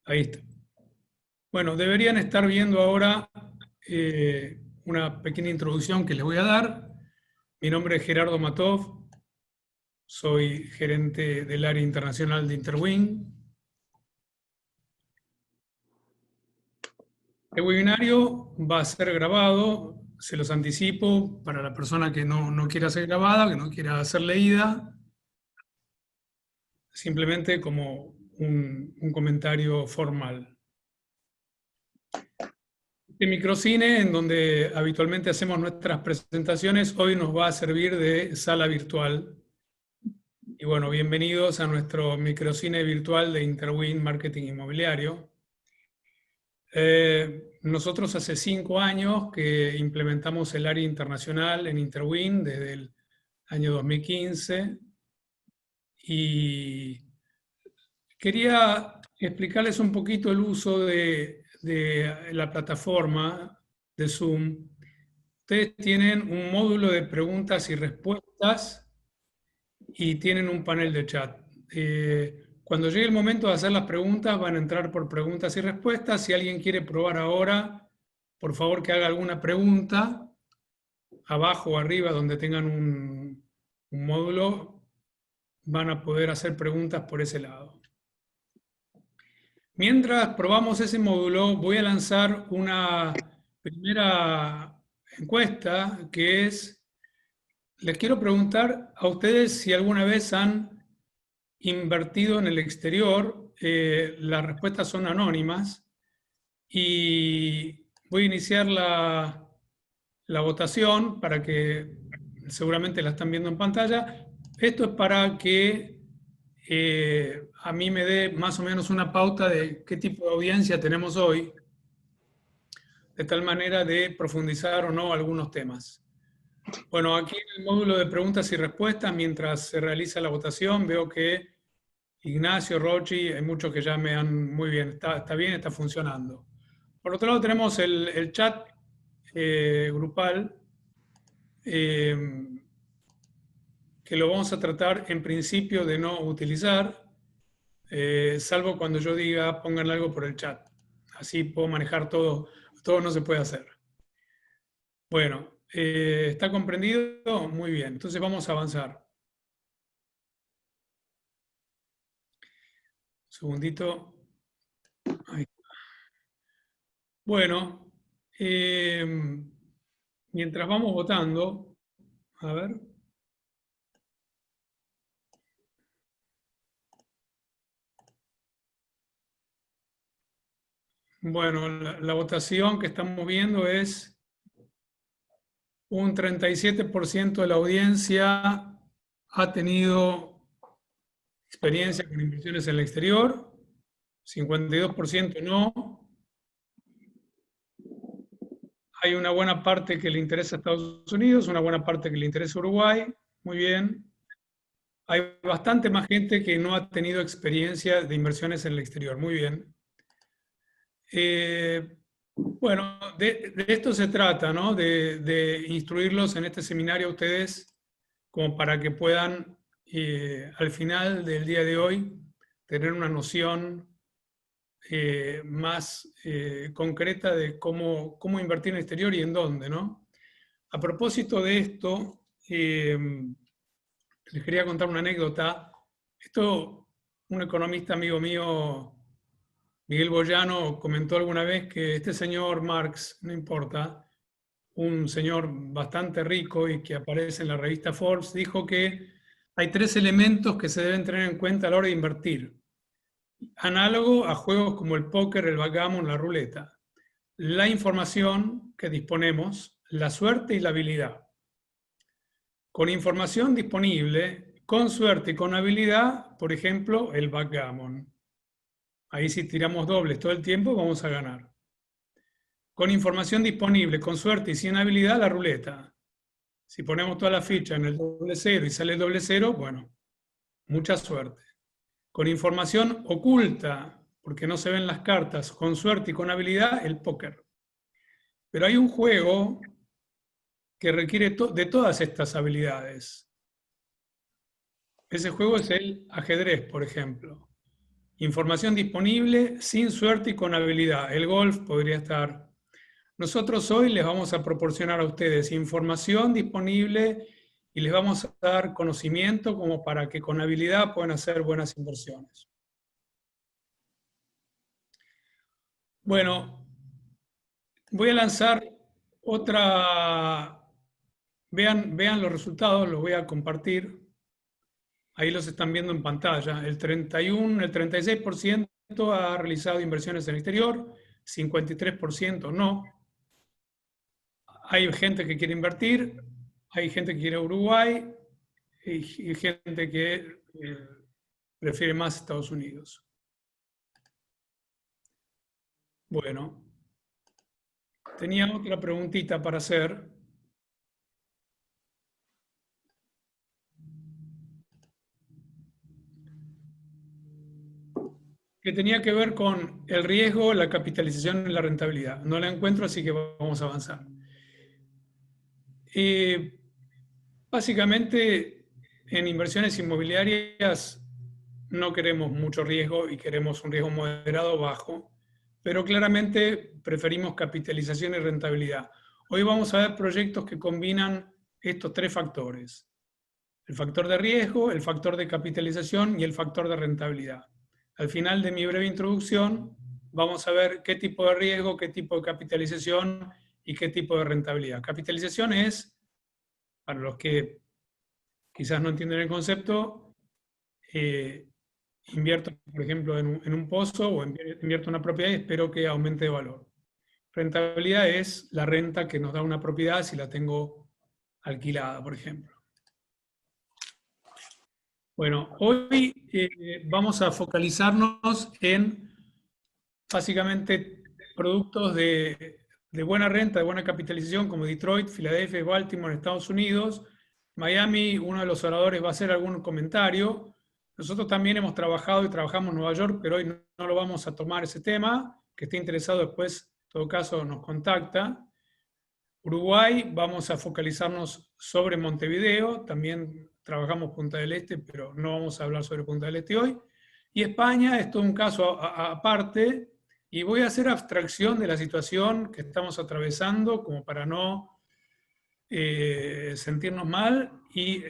Ahí está. Bueno, deberían estar viendo ahora una pequeña introducción que les voy a dar. Mi nombre es Gerardo Matov, soy gerente del área internacional de Interwing. El webinario va a ser grabado, se los anticipo, para la persona que no quiera ser grabada, que no quiera ser leída, simplemente como un comentario formal. Este microcine, en donde habitualmente hacemos nuestras presentaciones, hoy nos va a servir de sala virtual. Y bueno, bienvenidos a nuestro microcine virtual de Interwing Marketing Inmobiliario. Nosotros hace 5 años que implementamos el área internacional en Interwing desde el año 2015 y quería explicarles un poquito el uso de la plataforma de Zoom. Ustedes tienen un módulo de preguntas y respuestas y tienen un panel de chat. Cuando llegue el momento de hacer las preguntas, van a entrar por preguntas y respuestas. Si alguien quiere probar ahora, por favor que haga alguna pregunta, abajo o arriba donde tengan un módulo, van a poder hacer preguntas por ese lado. Mientras probamos ese módulo, voy a lanzar una primera encuesta que es, les quiero preguntar a ustedes si alguna vez han invertido en el exterior. Las respuestas son anónimas y voy a iniciar la votación para que seguramente la están viendo en pantalla. Esto es para que a mí me dé más o menos una pauta de qué tipo de audiencia tenemos hoy, de tal manera de profundizar o no algunos temas. Bueno, aquí en el módulo de preguntas y respuestas, mientras se realiza la votación, veo que Ignacio, Rochi, hay muchos que ya me han... Muy bien, está bien, está funcionando. Por otro lado tenemos el chat grupal, que lo vamos a tratar en principio de no utilizar, salvo cuando yo diga pongan algo por el chat. Así puedo manejar todo, todo no se puede hacer. Bueno, ¿está comprendido? Muy bien, entonces vamos a avanzar. Un segundito. Ahí. Bueno, mientras vamos votando, a ver. Bueno, la votación que estamos viendo es un 37% de la audiencia ha tenido experiencia con inversiones en el exterior, 52% no. Hay una buena parte que le interesa a Estados Unidos, una buena parte que le interesa a Uruguay, muy bien. Hay bastante más gente que no ha tenido experiencia de inversiones en el exterior, muy bien. Bueno, de esto se trata, ¿no? De instruirlos en este seminario a ustedes como para que puedan, al final del día de hoy, tener una noción más concreta de cómo invertir en el exterior y en dónde, ¿no? A propósito de esto, les quería contar una anécdota. Esto, un economista amigo mío, Miguel Boyano, comentó alguna vez que este señor Marx, no importa, un señor bastante rico y que aparece en la revista Forbes, dijo que hay 3 elementos que se deben tener en cuenta a la hora de invertir. Análogo a juegos como el póker, el backgammon, la ruleta. La información que disponemos, la suerte y la habilidad. Con información disponible, con suerte y con habilidad, por ejemplo, el backgammon. Ahí si tiramos dobles todo el tiempo vamos a ganar. Con información disponible, con suerte y sin habilidad, la ruleta. Si ponemos toda la ficha en el doble cero y sale el doble cero, bueno, mucha suerte. Con información oculta, porque no se ven las cartas, con suerte y con habilidad, el póker. Pero hay un juego que requiere de todas estas habilidades. Ese juego es el ajedrez, por ejemplo. Información disponible, sin suerte y con habilidad. El golf podría estar. Nosotros hoy les vamos a proporcionar a ustedes información disponible y les vamos a dar conocimiento como para que con habilidad puedan hacer buenas inversiones. Bueno, voy a lanzar otra. Vean los resultados, los voy a compartir. Ahí los están viendo en pantalla. El 36% ha realizado inversiones en el exterior, 53% no. Hay gente que quiere invertir, hay gente que quiere Uruguay y gente que prefiere más Estados Unidos. Bueno, tenía otra preguntita para hacer. Que tenía que ver con el riesgo, la capitalización y la rentabilidad. No la encuentro, así que vamos a avanzar. Básicamente, en inversiones inmobiliarias no queremos mucho riesgo y queremos un riesgo moderado bajo, pero claramente preferimos capitalización y rentabilidad. Hoy vamos a ver proyectos que combinan estos tres factores: el factor de riesgo, el factor de capitalización y el factor de rentabilidad. Al final de mi breve introducción vamos a ver qué tipo de riesgo, qué tipo de capitalización y qué tipo de rentabilidad. Capitalización es, para los que quizás no entienden el concepto, invierto, por ejemplo, en un pozo o invierto en una propiedad y espero que aumente de valor. Rentabilidad es la renta que nos da una propiedad si la tengo alquilada, por ejemplo. Bueno, hoy vamos a focalizarnos en básicamente productos de buena renta, de buena capitalización, como Detroit, Filadelfia, Baltimore, Estados Unidos. Miami, uno de los oradores va a hacer algún comentario. Nosotros también hemos trabajado y trabajamos en Nueva York, pero hoy no lo vamos a tomar ese tema. Que esté interesado después, en todo caso, nos contacta. Uruguay, vamos a focalizarnos sobre Montevideo, también trabajamos Punta del Este, pero no vamos a hablar sobre Punta del Este hoy. Y España es todo un caso aparte, y voy a hacer abstracción de la situación que estamos atravesando, como para no sentirnos mal, y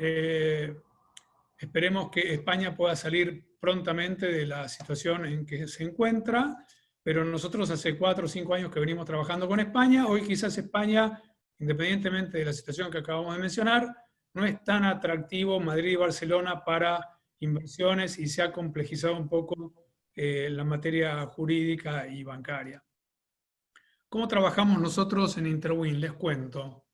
esperemos que España pueda salir prontamente de la situación en que se encuentra, pero nosotros hace 4 o 5 años que venimos trabajando con España. Hoy quizás España, independientemente de la situación que acabamos de mencionar, no es tan atractivo Madrid y Barcelona para inversiones y se ha complejizado un poco la materia jurídica y bancaria. ¿Cómo trabajamos nosotros en Interwin? Les cuento.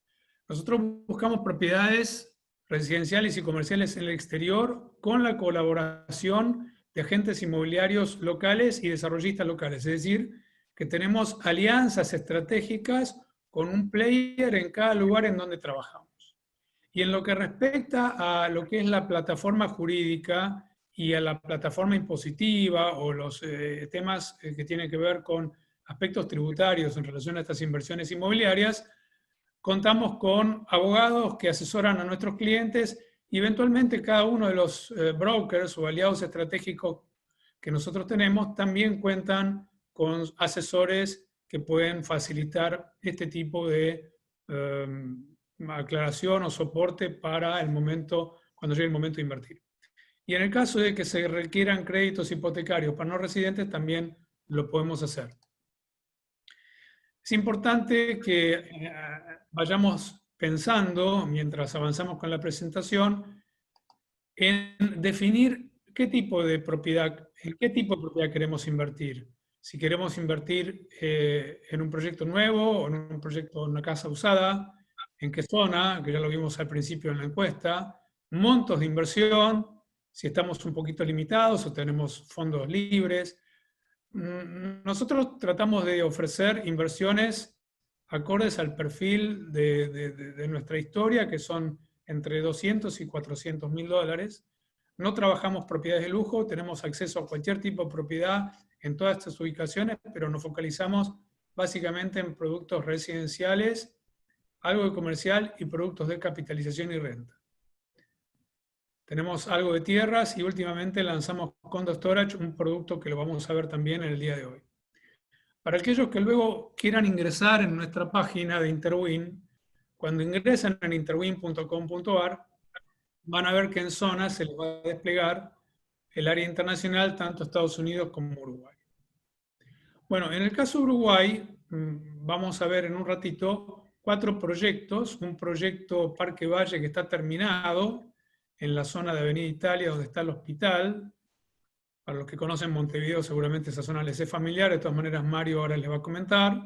Nosotros buscamos propiedades residenciales y comerciales en el exterior con la colaboración de agentes inmobiliarios locales y desarrollistas locales. Es decir, que tenemos alianzas estratégicas con un player en cada lugar en donde trabajamos. Y en lo que respecta a lo que es la plataforma jurídica y a la plataforma impositiva o los temas que tienen que ver con aspectos tributarios en relación a estas inversiones inmobiliarias, contamos con abogados que asesoran a nuestros clientes y eventualmente cada uno de los brokers o aliados estratégicos que nosotros tenemos también cuentan con asesores que pueden facilitar este tipo de aclaración o soporte para el momento, cuando llegue el momento de invertir. Y en el caso de que se requieran créditos hipotecarios para no residentes, también lo podemos hacer. Es importante que vayamos pensando, mientras avanzamos con la presentación, en definir qué tipo de propiedad, en qué tipo de propiedad queremos invertir. Si queremos invertir en un proyecto nuevo o en un proyecto, en una casa usada, en qué zona, que ya lo vimos al principio en la encuesta, montos de inversión, si estamos un poquito limitados o tenemos fondos libres. Nosotros tratamos de ofrecer inversiones acordes al perfil de nuestra historia, que son entre 200 y 400 mil dólares. No trabajamos propiedades de lujo, tenemos acceso a cualquier tipo de propiedad en todas estas ubicaciones, pero nos focalizamos básicamente en productos residenciales, algo de comercial y productos de capitalización y renta. tenemos algo de tierras y últimamente lanzamos Condo Storage, un producto que lo vamos a ver también en el día de hoy. Para aquellos que luego quieran ingresar en nuestra página de Interwin, cuando ingresen en interwin.com.ar, van a ver que en zonas se les va a desplegar el área internacional, tanto Estados Unidos como Uruguay. Bueno, en el caso de Uruguay, vamos a ver en un ratito 4 proyectos. Un proyecto Parque Valle que está terminado en la zona de Avenida Italia, donde está el hospital. Para los que conocen Montevideo, seguramente esa zona les es familiar. De todas maneras, Mario ahora les va a comentar.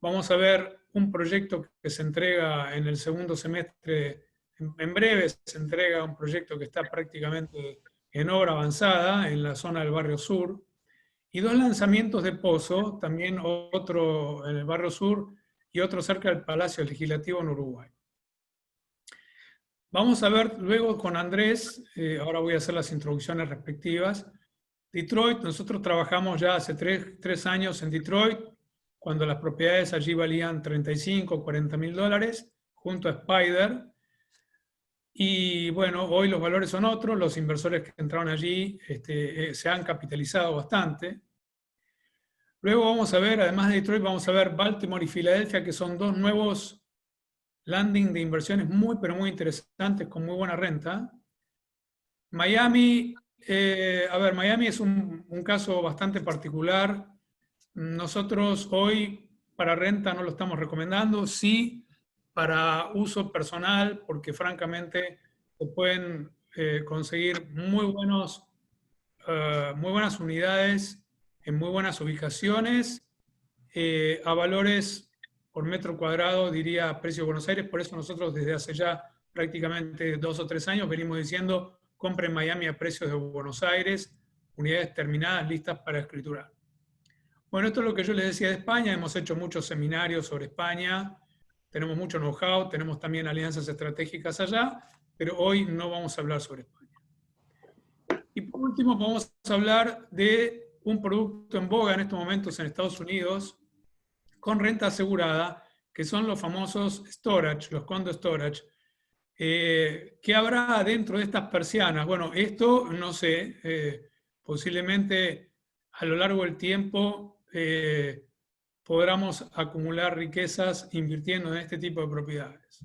Vamos a ver un proyecto que se entrega en el segundo semestre. En breve se entrega un proyecto que está prácticamente en obra avanzada en la zona del Barrio Sur. Y 2 lanzamientos de pozo, también otro en el Barrio Sur y otro cerca del Palacio Legislativo en Uruguay. Vamos a ver luego con Andrés, ahora voy a hacer las introducciones respectivas. Detroit, nosotros trabajamos ya hace 3 años en Detroit, cuando las propiedades allí valían 35 o 40 mil dólares, junto a Spider. Y bueno, hoy los valores son otros, los inversores que entraron allí se han capitalizado bastante. Luego vamos a ver, además de Detroit, vamos a ver Baltimore y Filadelfia, que son 2 nuevos landing de inversiones muy, pero muy interesantes, con muy buena renta. Miami, Miami es un caso bastante particular. Nosotros hoy para renta no lo estamos recomendando, sí para uso personal, porque francamente se pueden conseguir muy buenas unidades en muy buenas ubicaciones, a valores por metro cuadrado, diría precio de Buenos Aires. Por eso nosotros desde hace ya prácticamente 2 o 3 años venimos diciendo, compren Miami a precios de Buenos Aires, unidades terminadas, listas para escriturar. Bueno, esto es lo que yo les decía de España. Hemos hecho muchos seminarios sobre España, tenemos mucho know-how, tenemos también alianzas estratégicas allá, pero hoy no vamos a hablar sobre España. Y por último vamos a hablar de un producto en boga en estos momentos en Estados Unidos, con renta asegurada, que son los famosos storage, los condo storage. ¿Qué habrá dentro de estas persianas? Bueno, esto no sé, posiblemente a lo largo del tiempo podamos acumular riquezas invirtiendo en este tipo de propiedades.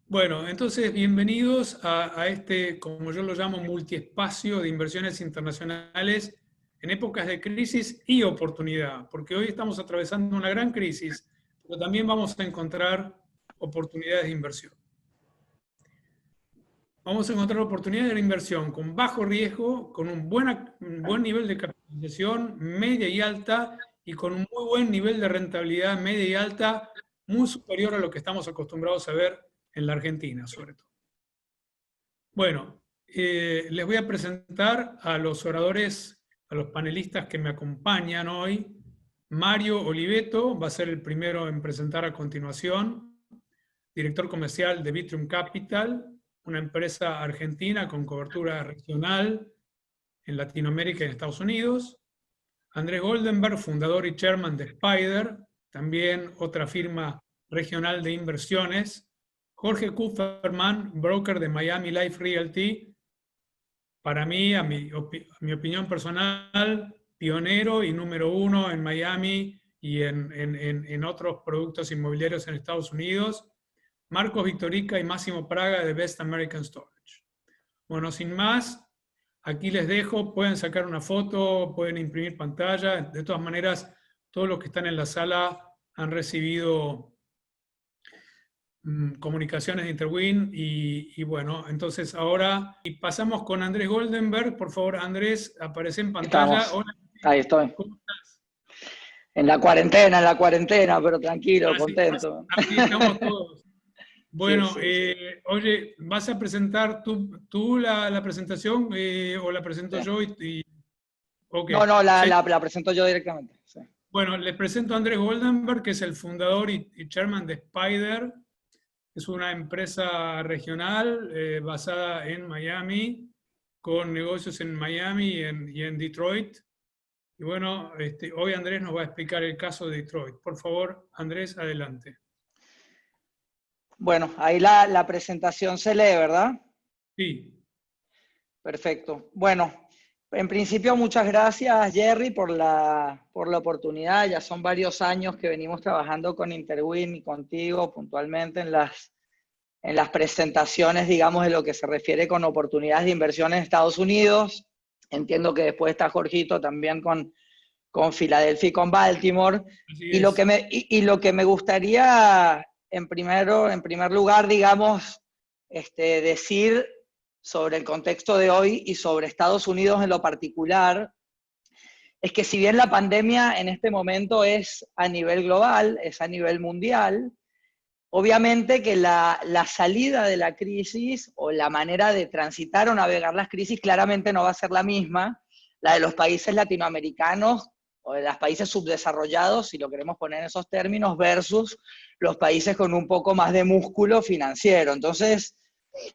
Bueno, entonces bienvenidos a este, como yo lo llamo, multiespacio de inversiones internacionales en épocas de crisis y oportunidad, porque hoy estamos atravesando una gran crisis, pero también vamos a encontrar oportunidades de inversión. Vamos a encontrar oportunidades de inversión con bajo riesgo, con un buen nivel de capitalización media y alta y con un muy buen nivel de rentabilidad media y alta, muy superior a lo que estamos acostumbrados a ver en la Argentina, sobre todo. Bueno, les voy a presentar a los oradores, a los panelistas que me acompañan hoy. Mario Oliveto va a ser el primero en presentar a continuación, director comercial de Vitrium Capital, una empresa argentina con cobertura regional en Latinoamérica y en Estados Unidos. Andrés Goldenberg, fundador y chairman de Spider, también otra firma regional de inversiones. Jorge Kupferman, broker de Miami Life Realty, para mí, a mi opinión personal, pionero y número 1 en Miami y en otros productos inmobiliarios en Estados Unidos. Marcos Victorica y Máximo Praga de Best American Storage. Bueno, sin más, aquí les dejo, pueden sacar una foto, pueden imprimir pantalla. De todas maneras, todos los que están en la sala han recibido comunicaciones de Interwin y bueno, entonces ahora y pasamos con Andrés Goldenberg. Por favor, Andrés, aparece en pantalla. Hola, ahí estoy. ¿Cómo estás? En la cuarentena, pero tranquilo, contento. Aquí estamos todos. Bueno, sí. Oye, ¿vas a presentar tú la presentación o la presento yo? Okay. No, la presento yo directamente. Sí. Bueno, les presento a Andrés Goldenberg, que es el fundador y chairman de Spider. Es una empresa regional basada en Miami, con negocios en Miami y en Detroit. Y bueno, hoy Andrés nos va a explicar el caso de Detroit. Por favor, Andrés, adelante. Bueno, ahí la presentación se lee, ¿verdad? Sí. Perfecto. Bueno, en principio muchas gracias, Jerry, por la oportunidad. Ya son varios años que venimos trabajando con Interwin y contigo puntualmente en las presentaciones, digamos, de lo que se refiere con oportunidades de inversión en Estados Unidos. Entiendo que después está Jorgito también con Filadelfia y con Baltimore. Así Y lo es. que me gustaría, en primer lugar, digamos, decir sobre el contexto de hoy y sobre Estados Unidos en lo particular, es que si bien la pandemia en este momento es a nivel global, es a nivel mundial, obviamente que la salida de la crisis o la manera de transitar o navegar las crisis claramente no va a ser la misma, la de los países latinoamericanos o de los países subdesarrollados, si lo queremos poner en esos términos, versus los países con un poco más de músculo financiero. Entonces,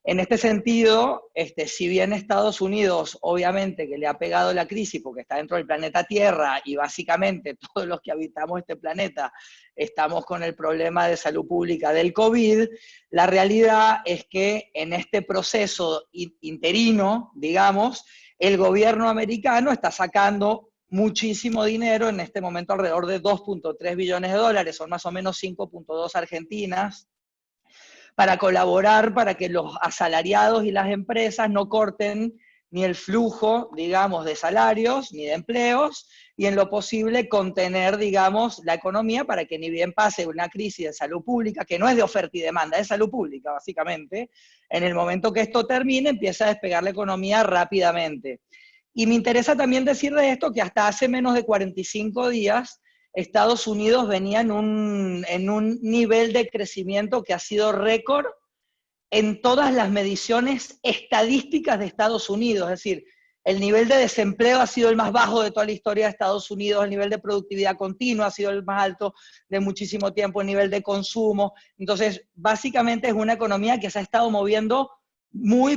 en este sentido, si bien Estados Unidos, obviamente, que le ha pegado la crisis porque está dentro del planeta Tierra y básicamente todos los que habitamos este planeta estamos con el problema de salud pública del COVID, la realidad es que en este proceso interino, digamos, el gobierno americano está sacando muchísimo dinero, en este momento alrededor de 2.3 billones de dólares, son más o menos 5.2 argentinas, para colaborar para que los asalariados y las empresas no corten ni el flujo, digamos, de salarios ni de empleos, y en lo posible contener, digamos, la economía para que ni bien pase una crisis de salud pública, que no es de oferta y demanda, es salud pública, básicamente, en el momento que esto termine, empieza a despegar la economía rápidamente. Y me interesa también decir de esto que hasta hace menos de 45 días, Estados Unidos venía en un nivel de crecimiento que ha sido récord en todas las mediciones estadísticas de Estados Unidos. Es decir, el nivel de desempleo ha sido el más bajo de toda la historia de Estados Unidos, el nivel de productividad continua ha sido el más alto de muchísimo tiempo, el nivel de consumo. Entonces, básicamente es una economía que se ha estado moviendo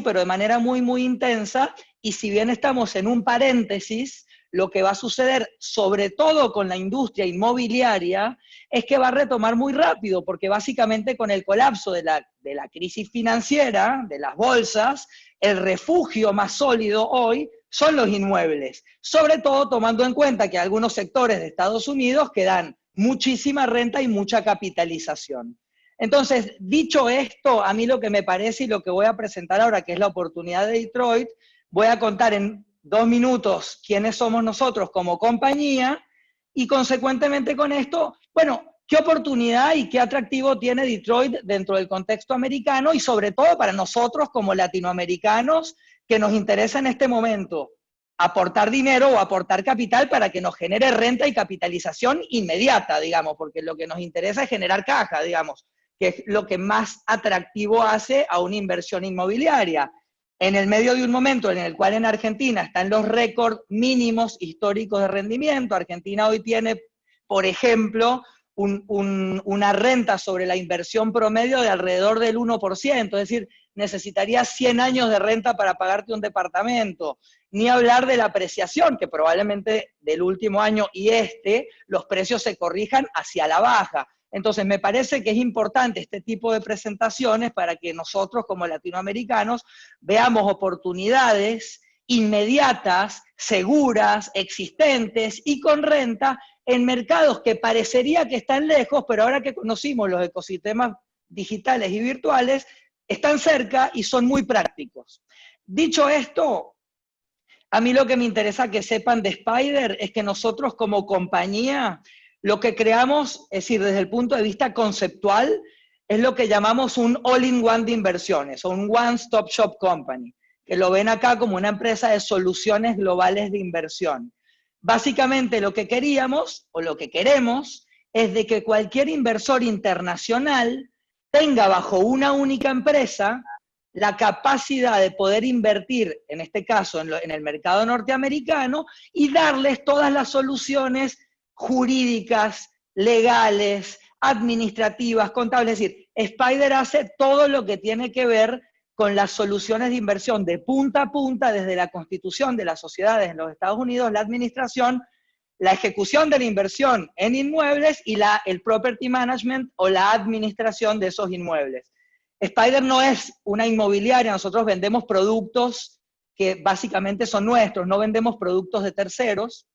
pero de manera muy, muy intensa, y si bien estamos en un paréntesis, lo que va a suceder, sobre todo con la industria inmobiliaria, es que va a retomar muy rápido, porque básicamente con el colapso de la crisis financiera, de las bolsas, el refugio más sólido hoy son los inmuebles, sobre todo tomando en cuenta que algunos sectores de Estados Unidos que dan muchísima renta y mucha capitalización. Entonces, dicho esto, a mí lo que me parece y lo que voy a presentar ahora, que es la oportunidad de Detroit, voy a contar en 2 minutos quiénes somos nosotros como compañía y consecuentemente con esto, bueno, qué oportunidad y qué atractivo tiene Detroit dentro del contexto americano y sobre todo para nosotros como latinoamericanos que nos interesa en este momento aportar dinero o aportar capital para que nos genere renta y capitalización inmediata, digamos, porque lo que nos interesa es generar caja, digamos, que es lo que más atractivo hace a una inversión inmobiliaria. En el medio de un momento en el cual en Argentina están los récords mínimos históricos de rendimiento. Argentina hoy tiene, por ejemplo, una renta sobre la inversión promedio de alrededor del 1%, es decir, necesitarías 100 años de renta para pagarte un departamento. Ni hablar de la apreciación, que probablemente del último año y los precios se corrijan hacia la baja. Entonces, me parece que es importante este tipo de presentaciones para que nosotros como latinoamericanos veamos oportunidades inmediatas, seguras, existentes y con renta en mercados que parecería que están lejos, pero ahora que conocimos los ecosistemas digitales y virtuales, están cerca y son muy prácticos. Dicho esto, a mí lo que me interesa que sepan de Spider es que nosotros como compañía lo que creamos, es decir, desde el punto de vista conceptual, es lo que llamamos un all-in-one de inversiones, o un one-stop shop company, que lo ven acá como una empresa de soluciones globales de inversión. Básicamente lo que queríamos, o lo que queremos, es de que cualquier inversor internacional tenga bajo una única empresa la capacidad de poder invertir, en este caso en el mercado norteamericano, y darles todas las soluciones jurídicas, legales, administrativas, contables. Es decir, Spider hace todo lo que tiene que ver con las soluciones de inversión de punta a punta, desde la constitución de las sociedades en los Estados Unidos, la administración, la ejecución de la inversión en inmuebles y el property management o la administración de esos inmuebles. Spider no es una inmobiliaria, nosotros vendemos productos que básicamente son nuestros, no vendemos productos de terceros.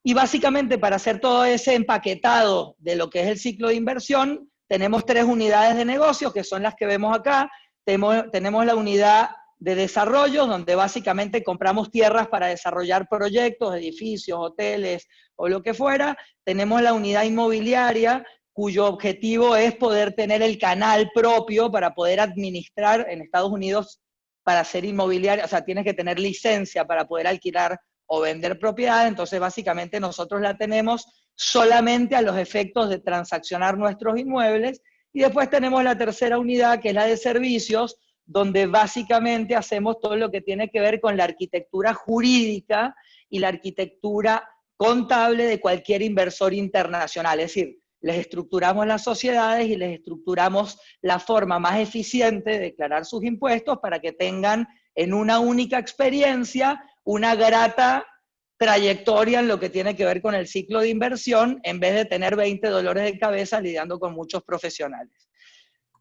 Y básicamente para hacer todo ese empaquetado de lo que es el ciclo de inversión, tenemos 3 unidades de negocio, que son las que vemos acá. Tenemos la unidad de desarrollo, donde básicamente compramos tierras para desarrollar proyectos, edificios, hoteles o lo que fuera. Tenemos la unidad inmobiliaria, cuyo objetivo es poder tener el canal propio para poder administrar en Estados Unidos para ser inmobiliaria, o sea, tienes que tener licencia para poder alquilar o vender propiedad, entonces básicamente nosotros la tenemos solamente a los efectos de transaccionar nuestros inmuebles, y después tenemos la tercera unidad, que es la de servicios, donde básicamente hacemos todo lo que tiene que ver con la arquitectura jurídica y la arquitectura contable de cualquier inversor internacional, es decir, les estructuramos las sociedades y les estructuramos la forma más eficiente de declarar sus impuestos para que tengan en una única experiencia una grata trayectoria en lo que tiene que ver con el ciclo de inversión, en vez de tener 20 dolores de cabeza lidiando con muchos profesionales.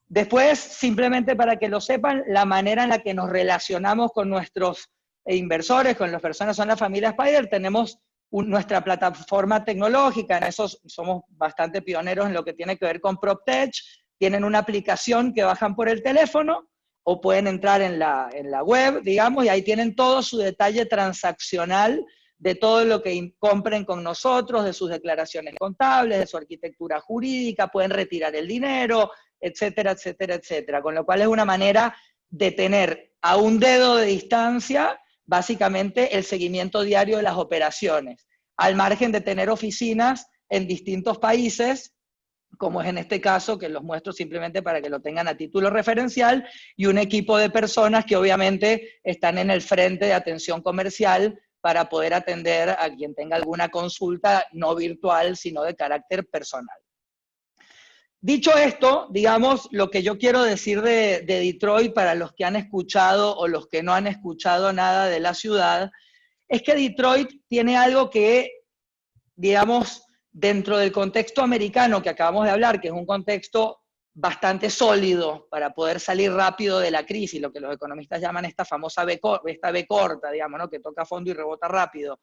Después, simplemente para que lo sepan, la manera en la que nos relacionamos con nuestros inversores, con las personas son la familia Spider, tenemos nuestra plataforma tecnológica, en eso somos bastante pioneros en lo que tiene que ver con PropTech, tienen una aplicación que bajan por el teléfono, o pueden entrar en la web, digamos, y ahí tienen todo su detalle transaccional de todo lo que compren con nosotros, de sus declaraciones contables, de su arquitectura jurídica, pueden retirar el dinero, etcétera, etcétera, etcétera. Con lo cual es una manera de tener a un dedo de distancia, básicamente, el seguimiento diario de las operaciones, al margen de tener oficinas en distintos países, como es en este caso, que los muestro simplemente para que lo tengan a título referencial, y un equipo de personas que obviamente están en el frente de atención comercial para poder atender a quien tenga alguna consulta no virtual, sino de carácter personal. Dicho esto, digamos, lo que yo quiero decir de Detroit para los que han escuchado o los que no han escuchado nada de la ciudad, es que Detroit tiene algo que, digamos, dentro del contexto americano que acabamos de hablar, que es un contexto bastante sólido para poder salir rápido de la crisis, lo que los economistas llaman esta famosa B corta, digamos, ¿no? Que toca fondo y rebota rápido.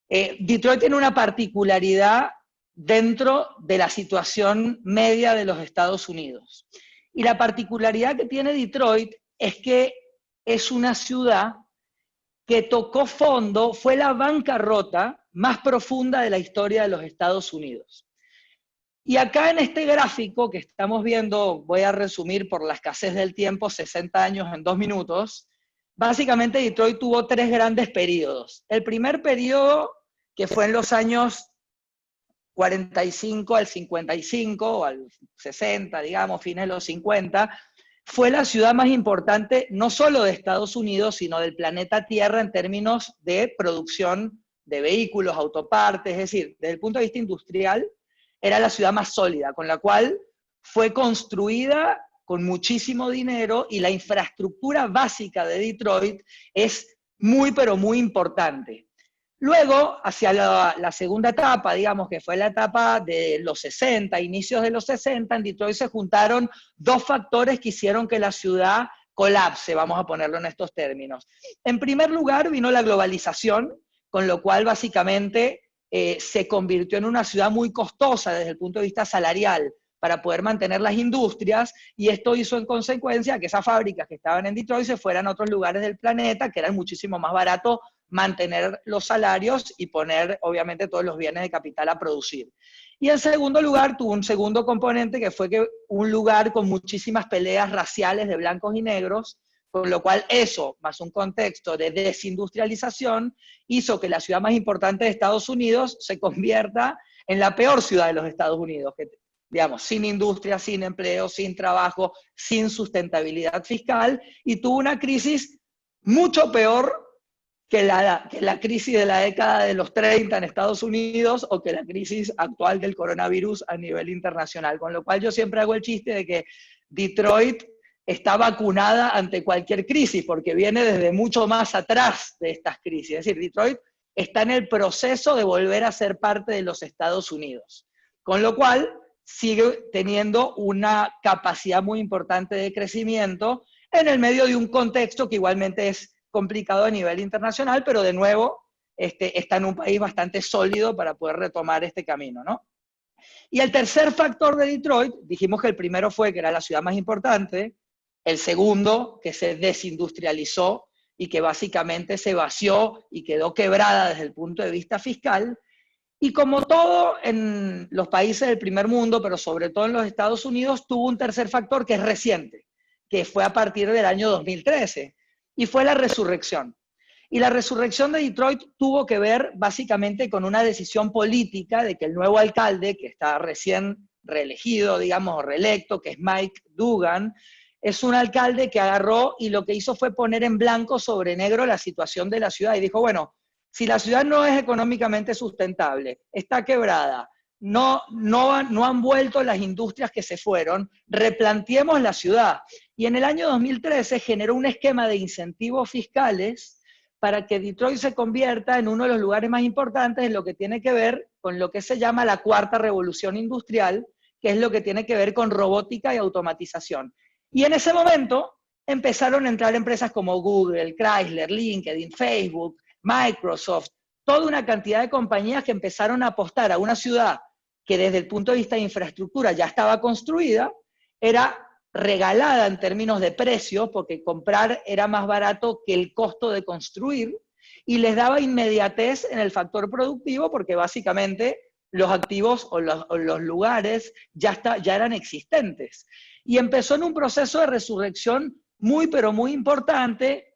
Detroit tiene una particularidad dentro de la situación media de los Estados Unidos. Y la particularidad que tiene Detroit es que es una ciudad que tocó fondo, fue la bancarrota más profunda de la historia de los Estados Unidos. Y acá en este gráfico que estamos viendo, voy a resumir por la escasez del tiempo, 60 años en 2 minutos, básicamente Detroit tuvo 3 grandes periodos. El primer periodo, que fue en los años 45 al 55, o al 60, digamos, fines de los 50, fue la ciudad más importante no solo de Estados Unidos, sino del planeta Tierra en términos de producción de vehículos, autopartes, es decir, desde el punto de vista industrial, era la ciudad más sólida, con la cual fue construida con muchísimo dinero, y la infraestructura básica de Detroit es muy, pero muy importante. Luego, hacia la segunda etapa, digamos que fue la etapa de los 60, inicios de los 60, en Detroit se juntaron 2 factores que hicieron que la ciudad colapse, vamos a ponerlo en estos términos. En primer lugar, vino la globalización, con lo cual básicamente se convirtió en una ciudad muy costosa desde el punto de vista salarial para poder mantener las industrias, y esto hizo en consecuencia que esas fábricas que estaban en Detroit se fueran a otros lugares del planeta, que eran muchísimo más barato mantener los salarios y poner obviamente todos los bienes de capital a producir. Y en segundo lugar tuvo un segundo componente, que fue que un lugar con muchísimas peleas raciales de blancos y negros, con lo cual eso, más un contexto de desindustrialización, hizo que la ciudad más importante de Estados Unidos se convierta en la peor ciudad de los Estados Unidos, que, digamos, sin industria, sin empleo, sin trabajo, sin sustentabilidad fiscal, y tuvo una crisis mucho peor que la crisis de la década de los 30 en Estados Unidos, o que la crisis actual del coronavirus a nivel internacional. Con lo cual yo siempre hago el chiste de que Detroit está vacunada ante cualquier crisis, porque viene desde mucho más atrás de estas crisis. Es decir, Detroit está en el proceso de volver a ser parte de los Estados Unidos. Con lo cual, sigue teniendo una capacidad muy importante de crecimiento en el medio de un contexto que igualmente es complicado a nivel internacional, pero de nuevo está en un país bastante sólido para poder retomar este camino, ¿no? Y el tercer factor de Detroit, dijimos que el primero fue que era la ciudad más importante, el segundo, que se desindustrializó y que básicamente se vació y quedó quebrada desde el punto de vista fiscal. Y como todo en los países del primer mundo, pero sobre todo en los Estados Unidos, tuvo un tercer factor que es reciente, que fue a partir del año 2013, y fue la resurrección. Y la resurrección de Detroit tuvo que ver básicamente con una decisión política de que el nuevo alcalde, que está recién reelegido, digamos, o reelecto, que es Mike Duggan, es un alcalde que agarró y lo que hizo fue poner en blanco sobre negro la situación de la ciudad y dijo, bueno, si la ciudad no es económicamente sustentable, está quebrada, no han vuelto las industrias que se fueron, replanteemos la ciudad. Y en el año 2013 generó un esquema de incentivos fiscales para que Detroit se convierta en uno de los lugares más importantes en lo que tiene que ver con lo que se llama la cuarta revolución industrial, que es lo que tiene que ver con robótica y automatización. Y en ese momento empezaron a entrar empresas como Google, Chrysler, LinkedIn, Facebook, Microsoft, toda una cantidad de compañías que empezaron a apostar a una ciudad que desde el punto de vista de infraestructura ya estaba construida, era regalada en términos de precios, porque comprar era más barato que el costo de construir, y les daba inmediatez en el factor productivo, porque básicamente los activos o los lugares ya eran existentes. Y empezó en un proceso de resurrección muy, pero muy importante,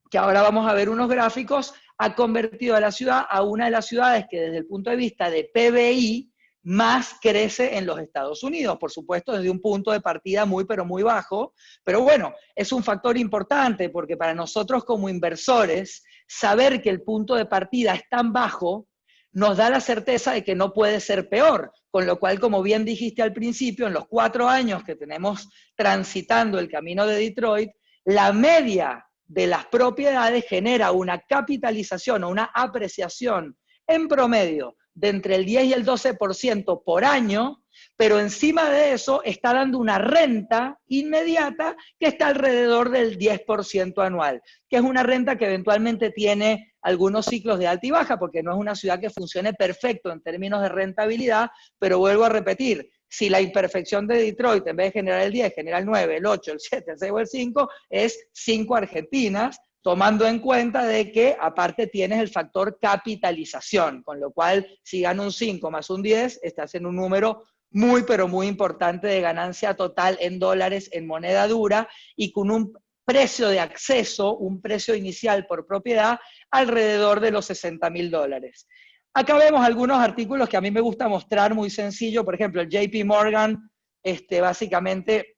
que ahora vamos a ver unos gráficos, ha convertido a la ciudad a una de las ciudades que desde el punto de vista de PBI más crece en los Estados Unidos, por supuesto desde un punto de partida muy pero muy bajo, pero bueno, es un factor importante porque para nosotros como inversores, saber que el punto de partida es tan bajo nos da la certeza de que no puede ser peor, con lo cual, como bien dijiste al principio, en los 4 años que tenemos transitando el camino de Detroit, la media de las propiedades genera una capitalización o una apreciación en promedio de entre el 10 y el 12% por año, pero encima de eso está dando una renta inmediata que está alrededor del 10% anual, que es una renta que eventualmente tiene algunos ciclos de alta y baja, porque no es una ciudad que funcione perfecto en términos de rentabilidad, pero vuelvo a repetir, si la imperfección de Detroit, en vez de generar el 10, genera el 9, el 8, el 7, el 6 o el 5, es 5 Argentinas, tomando en cuenta de que aparte tienes el factor capitalización, con lo cual si gana un 5 más un 10, estás en un número muy pero muy importante de ganancia total en dólares, en moneda dura, y con un precio de acceso, un precio inicial por propiedad, alrededor de los $60,000. Acá vemos algunos artículos que a mí me gusta mostrar muy sencillo, por ejemplo, el JP Morgan, básicamente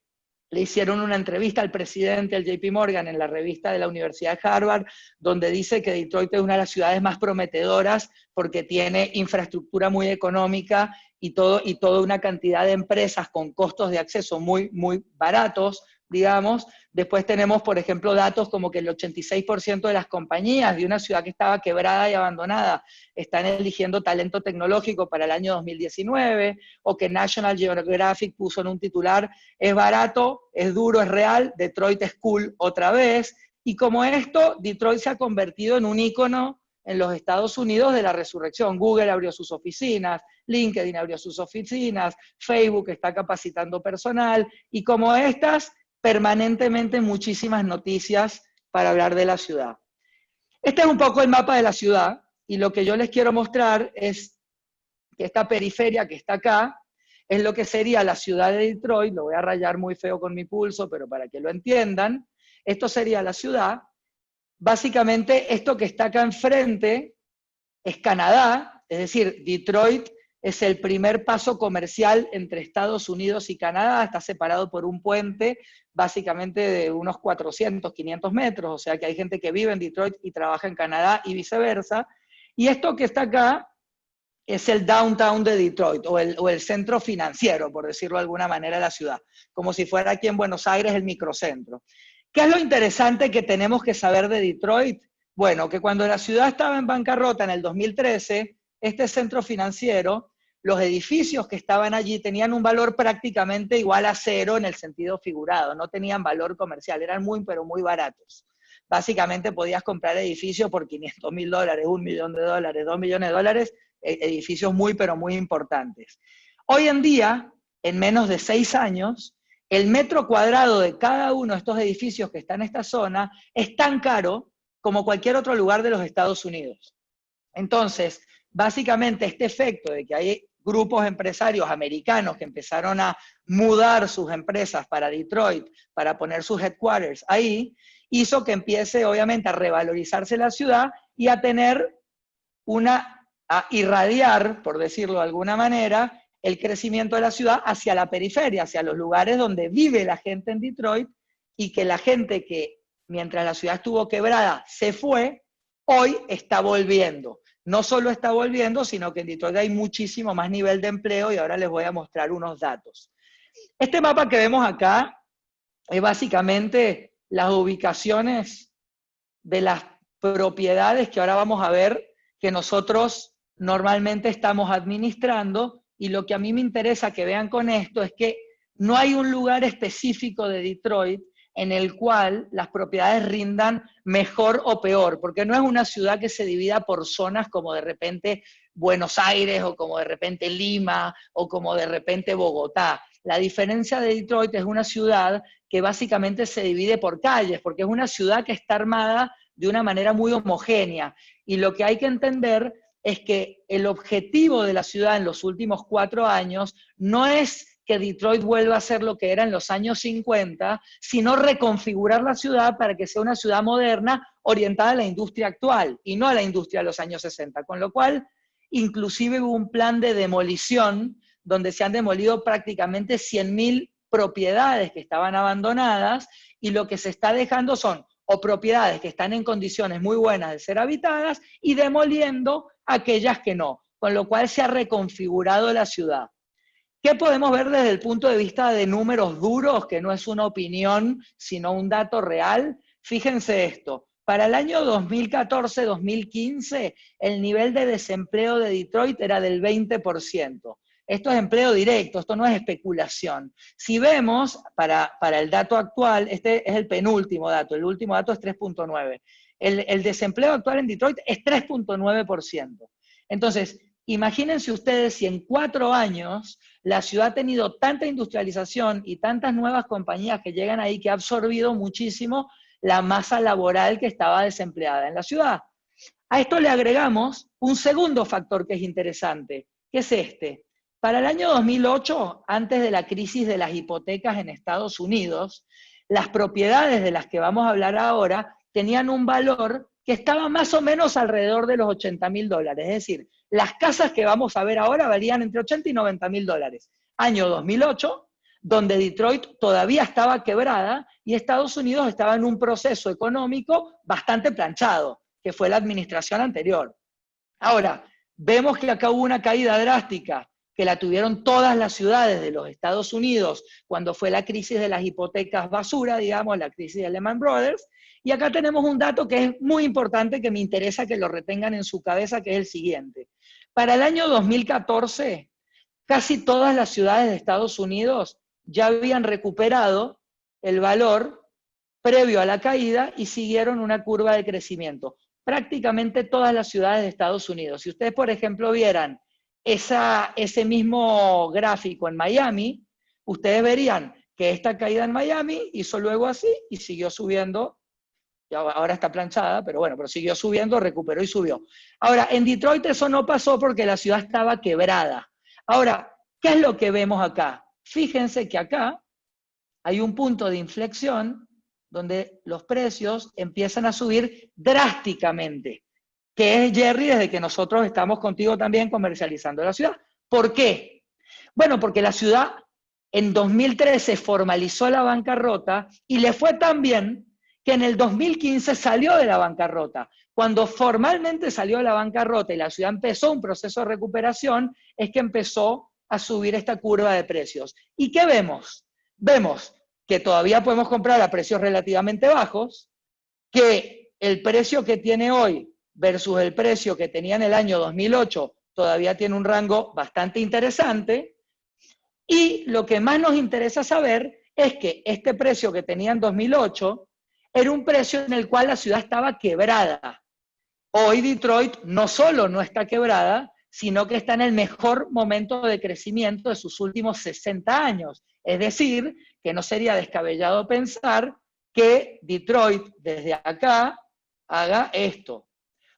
le hicieron una entrevista al presidente del JP Morgan en la revista de la Universidad de Harvard, donde dice que Detroit es una de las ciudades más prometedoras porque tiene infraestructura muy económica y toda una cantidad de empresas con costos de acceso muy, muy baratos, digamos. Después tenemos, por ejemplo, datos como que el 86% de las compañías de una ciudad que estaba quebrada y abandonada están eligiendo talento tecnológico para el año 2019, o que National Geographic puso en un titular, es barato, es duro, es real, Detroit es cool otra vez. Y como esto, Detroit se ha convertido en un ícono en los Estados Unidos de la resurrección. Google abrió sus oficinas, LinkedIn abrió sus oficinas, Facebook está capacitando personal, y como estas, permanentemente muchísimas noticias para hablar de la ciudad. Este es un poco el mapa de la ciudad, y lo que yo les quiero mostrar es que esta periferia que está acá es lo que sería la ciudad de Detroit. Lo voy a rayar muy feo con mi pulso, pero para que lo entiendan, esto sería la ciudad. Básicamente, esto que está acá enfrente es Canadá, es decir, Detroit es el primer paso comercial entre Estados Unidos y Canadá, está separado por un puente básicamente de unos 400, 500 metros, o sea que hay gente que vive en Detroit y trabaja en Canadá y viceversa. Y esto que está acá es el downtown de Detroit, o el centro financiero, por decirlo de alguna manera, de la ciudad, como si fuera aquí en Buenos Aires el microcentro. ¿Qué es lo interesante que tenemos que saber de Detroit? Bueno, que cuando la ciudad estaba en bancarrota en el 2013, este centro financiero los edificios que estaban allí tenían un valor prácticamente igual a cero en el sentido figurado, no tenían valor comercial, eran muy, pero muy baratos. Básicamente podías comprar edificios por $500.000, $1 millón, $2 millones, edificios muy, pero muy importantes. Hoy en día, en menos de 6 años, el metro cuadrado de cada uno de estos edificios que está en esta zona es tan caro como cualquier otro lugar de los Estados Unidos. Entonces, básicamente este efecto de que hay grupos empresarios americanos que empezaron a mudar sus empresas para Detroit, para poner sus headquarters ahí, hizo que empiece obviamente a revalorizarse la ciudad y a tener a irradiar, por decirlo de alguna manera, el crecimiento de la ciudad hacia la periferia, hacia los lugares donde vive la gente en Detroit, y que la gente que mientras la ciudad estuvo quebrada se fue, hoy está volviendo. No solo está volviendo, sino que en Detroit hay muchísimo más nivel de empleo, y ahora les voy a mostrar unos datos. Este mapa que vemos acá es básicamente las ubicaciones de las propiedades que ahora vamos a ver que nosotros normalmente estamos administrando, y lo que a mí me interesa que vean con esto es que no hay un lugar específico de Detroit en el cual las propiedades rindan mejor o peor, porque no es una ciudad que se divida por zonas como de repente Buenos Aires, o como de repente Lima, o como de repente Bogotá. La diferencia de Detroit es una ciudad que básicamente se divide por calles, porque es una ciudad que está armada de una manera muy homogénea, y lo que hay que entender es que el objetivo de la ciudad en los últimos 4 años no es que Detroit vuelva a ser lo que era en los años 50, sino reconfigurar la ciudad para que sea una ciudad moderna orientada a la industria actual y no a la industria de los años 60, con lo cual inclusive hubo un plan de demolición donde se han demolido prácticamente 100.000 propiedades que estaban abandonadas, y lo que se está dejando son o propiedades que están en condiciones muy buenas de ser habitadas y demoliendo aquellas que no, con lo cual se ha reconfigurado la ciudad. ¿Qué podemos ver desde el punto de vista de números duros, que no es una opinión, sino un dato real? Fíjense esto, para el año 2014-2015, el nivel de desempleo de Detroit era del 20%. Esto es empleo directo, esto no es especulación. Si vemos, para el dato actual, este es el penúltimo dato, el último dato es 3.9. El desempleo actual en Detroit es 3.9%. Entonces, imagínense ustedes si en 4 años la ciudad ha tenido tanta industrialización y tantas nuevas compañías que llegan ahí, que ha absorbido muchísimo la masa laboral que estaba desempleada en la ciudad. A esto le agregamos un segundo factor que es interesante, que es este. Para el año 2008, antes de la crisis de las hipotecas en Estados Unidos, las propiedades de las que vamos a hablar ahora tenían un valor que estaba más o menos alrededor de los $80.000. Es decir, las casas que vamos a ver ahora valían entre $80 y $90.000. Año 2008, donde Detroit todavía estaba quebrada y Estados Unidos estaba en un proceso económico bastante planchado, que fue la administración anterior. Ahora, vemos que acá hubo una caída drástica, que la tuvieron todas las ciudades de los Estados Unidos cuando fue la crisis de las hipotecas basura, digamos, la crisis de Lehman Brothers. Y acá tenemos un dato que es muy importante, que me interesa que lo retengan en su cabeza, que es el siguiente. Para el año 2014, casi todas las ciudades de Estados Unidos ya habían recuperado el valor previo a la caída y siguieron una curva de crecimiento. Prácticamente todas las ciudades de Estados Unidos. Si ustedes, por ejemplo, vieran ese mismo gráfico en Miami, ustedes verían que esta caída en Miami hizo luego así y siguió subiendo. Ahora está planchada, pero bueno, pero siguió subiendo, recuperó y subió. Ahora, en Detroit eso no pasó porque la ciudad estaba quebrada. Ahora, ¿qué es lo que vemos acá? Fíjense que acá hay un punto de inflexión donde los precios empiezan a subir drásticamente, que es, Jerry, desde que nosotros estamos contigo también comercializando la ciudad. ¿Por qué? Bueno, porque la ciudad en 2013 formalizó la bancarrota y le fue tan bien que en el 2015 salió de la bancarrota. Cuando formalmente salió de la bancarrota y la ciudad empezó un proceso de recuperación, es que empezó a subir esta curva de precios. ¿Y qué vemos? Vemos que todavía podemos comprar a precios relativamente bajos, que el precio que tiene hoy versus el precio que tenía en el año 2008 todavía tiene un rango bastante interesante. Y lo que más nos interesa saber es que este precio que tenía en 2008 era un precio en el cual la ciudad estaba quebrada. Hoy Detroit no solo no está quebrada, sino que está en el mejor momento de crecimiento de sus últimos 60 años. Es decir, que no sería descabellado pensar que Detroit desde acá haga esto.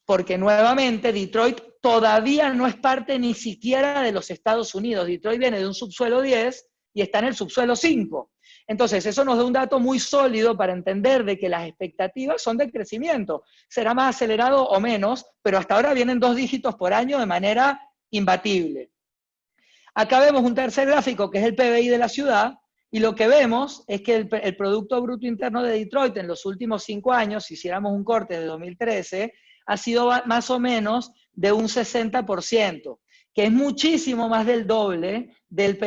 Porque nuevamente Detroit todavía no es parte ni siquiera de los Estados Unidos. Detroit viene de un subsuelo 10 y está en el subsuelo 5. Entonces, eso nos da un dato muy sólido para entender de que las expectativas son de crecimiento. Será más acelerado o menos, pero hasta ahora vienen 2 dígitos por año de manera imbatible. Acá vemos un tercer gráfico que es el PBI de la ciudad, y lo que vemos es que el Producto Bruto Interno de Detroit en los últimos 5 años, si hiciéramos un corte de 2013, ha sido más o menos de un 60%, que es muchísimo más del doble del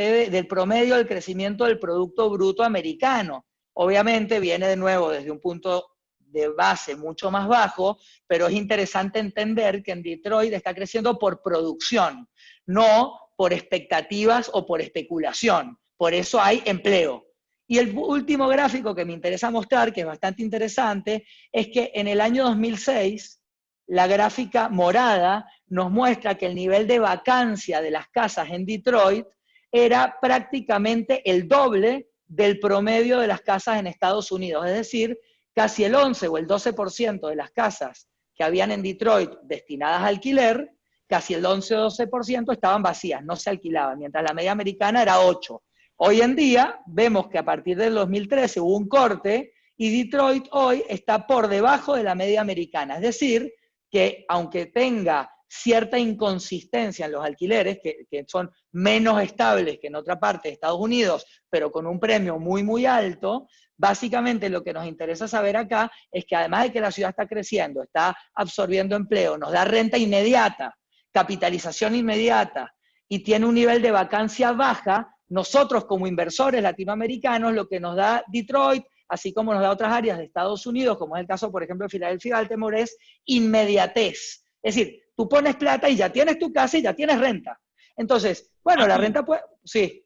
promedio del crecimiento del Producto Bruto americano. Obviamente viene de nuevo desde un punto de base mucho más bajo, pero es interesante entender que en Detroit está creciendo por producción, no por expectativas o por especulación. Por eso hay empleo. Y el último gráfico que me interesa mostrar, que es bastante interesante, es que en el año 2006, la gráfica morada nos muestra que el nivel de vacancia de las casas en Detroit era prácticamente el doble del promedio de las casas en Estados Unidos. Es decir, casi el 11 o el 12% de las casas que habían en Detroit destinadas a alquiler, casi el 11 o 12% estaban vacías, no se alquilaban, mientras la media americana era 8%. Hoy en día vemos que a partir del 2013 hubo un corte y Detroit hoy está por debajo de la media americana. Es decir, que aunque tenga cierta inconsistencia en los alquileres, que son menos estables que en otra parte de Estados Unidos, pero con un premio muy, muy alto, básicamente lo que nos interesa saber acá es que además de que la ciudad está creciendo, está absorbiendo empleo, nos da renta inmediata, capitalización inmediata y tiene un nivel de vacancia baja, nosotros como inversores latinoamericanos, lo que nos da Detroit, así como nos da otras áreas de Estados Unidos, como es el caso, por ejemplo, de Filadelfia y Baltimore, es inmediatez. Es decir, tú pones plata y ya tienes tu casa y ya tienes renta. Entonces, bueno, la renta puede... Sí.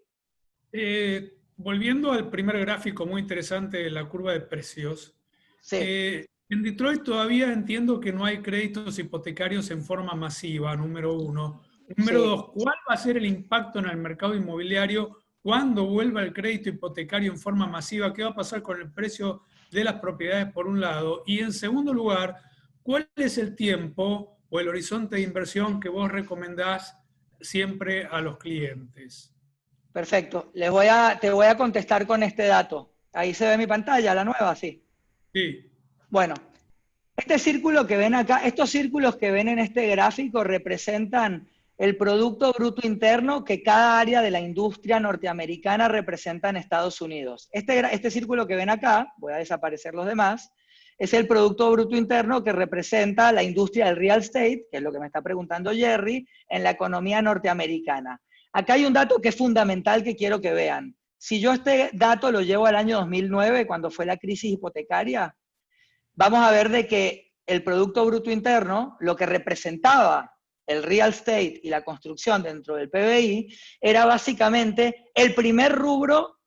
Volviendo al primer gráfico muy interesante de la curva de precios, Sí. En Detroit todavía entiendo que no hay créditos hipotecarios en forma masiva, número uno. Número Sí. dos, ¿cuál va a ser el impacto en el mercado inmobiliario cuando vuelva el crédito hipotecario en forma masiva? ¿Qué va a pasar con el precio de las propiedades por un lado? Y en segundo lugar, ¿cuál es el tiempo o el horizonte de inversión que vos recomendás siempre a los clientes? Perfecto. Te voy a contestar con este dato. Ahí se ve mi pantalla, la nueva, sí. Sí. Bueno, este círculo que ven acá, estos círculos que ven en este gráfico representan el Producto Bruto Interno que cada área de la industria norteamericana representa en Estados Unidos. Este círculo que ven acá, voy a desaparecer los demás, es el Producto Bruto Interno que representa la industria del real estate, que es lo que me está preguntando Jerry, en la economía norteamericana. Acá hay un dato que es fundamental que quiero que vean. Si yo este dato lo llevo al año 2009, cuando fue la crisis hipotecaria, vamos a ver de que el Producto Bruto Interno, lo que representaba el real estate y la construcción dentro del PBI, era básicamente el primer rubro,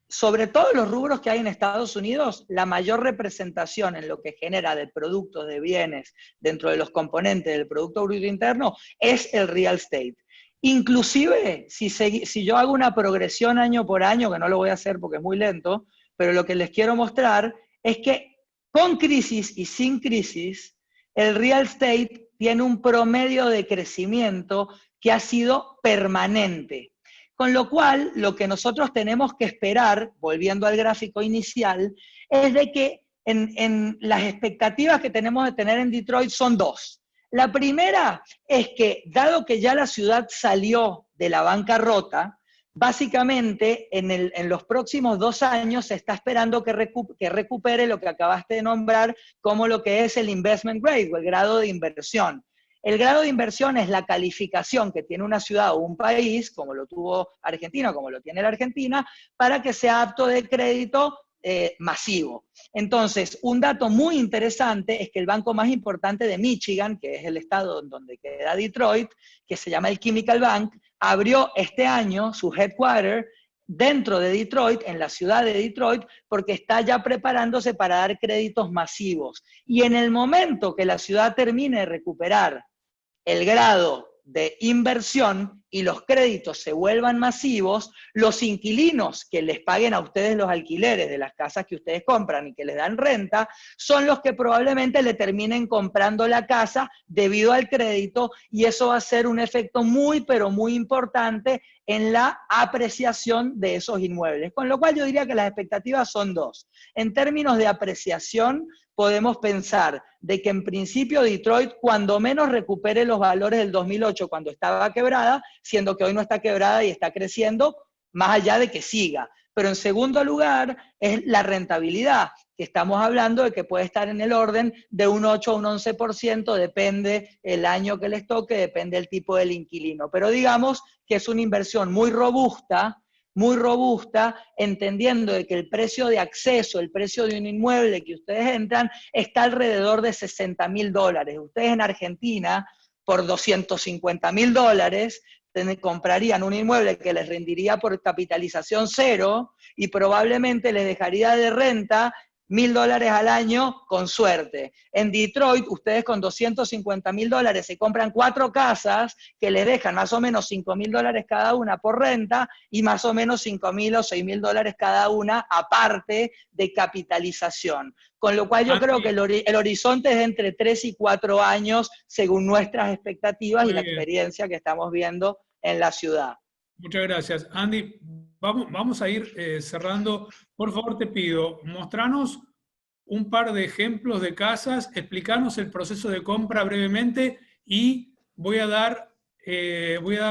sobre todos los rubros que hay en Estados Unidos, la mayor representación en lo que genera de productos, de bienes, dentro de los componentes del Producto Bruto Interno, es el real estate. Inclusive, si yo hago una progresión año por año, que no lo voy a hacer porque es muy lento, pero lo que les quiero mostrar es que con crisis y sin crisis, el real estate tiene un promedio de crecimiento que ha sido permanente. Con lo cual, lo que nosotros tenemos que esperar, volviendo al gráfico inicial, es de que en las expectativas que tenemos de tener en Detroit son dos. La primera es que, dado que ya la ciudad salió de la bancarrota, básicamente en los próximos 2 años se está esperando que recupere lo que acabaste de nombrar como lo que es el investment grade o el grado de inversión. El grado de inversión es la calificación que tiene una ciudad o un país, como lo tuvo Argentina, como lo tiene la Argentina, para que sea apto de crédito masivo. Entonces, un dato muy interesante es que el banco más importante de Michigan, que es el estado donde queda Detroit, que se llama el Chemical Bank, abrió este año su headquarter dentro de Detroit, en la ciudad de Detroit, porque está ya preparándose para dar créditos masivos. Y en el momento que la ciudad termine de recuperar el grado de inversión y los créditos se vuelvan masivos, los inquilinos que les paguen a ustedes los alquileres de las casas que ustedes compran y que les dan renta, son los que probablemente le terminen comprando la casa debido al crédito, y eso va a ser un efecto muy, pero muy importante en la apreciación de esos inmuebles. Con lo cual yo diría que las expectativas son dos. En términos de apreciación, podemos pensar de que en principio Detroit cuando menos recupere los valores del 2008 cuando estaba quebrada, siendo que hoy no está quebrada y está creciendo, más allá de que siga. Pero en segundo lugar es la rentabilidad, que estamos hablando de que puede estar en el orden de un 8 a un 11%, depende el año que les toque, depende el tipo del inquilino. Pero digamos que es una inversión muy robusta, entendiendo de que el precio de acceso, el precio de un inmueble que ustedes entran, está alrededor de $60.000. Ustedes en Argentina, por $250.000, comprarían un inmueble que les rendiría por capitalización cero y probablemente les dejaría de renta $1.000 al año con suerte. En Detroit, ustedes con $250.000 se compran 4 casas que les dejan más o menos $5.000 cada una por renta y más o menos $5.000 o $6.000 cada una aparte de capitalización. Con lo cual yo creo que el horizonte es entre 3 y 4 años según nuestras expectativas y la experiencia que estamos viendo en la ciudad. Muchas gracias. Andy, vamos a ir cerrando. Por favor, te pido, mostranos un par de ejemplos de casas, explicarnos el proceso de compra brevemente y voy a dar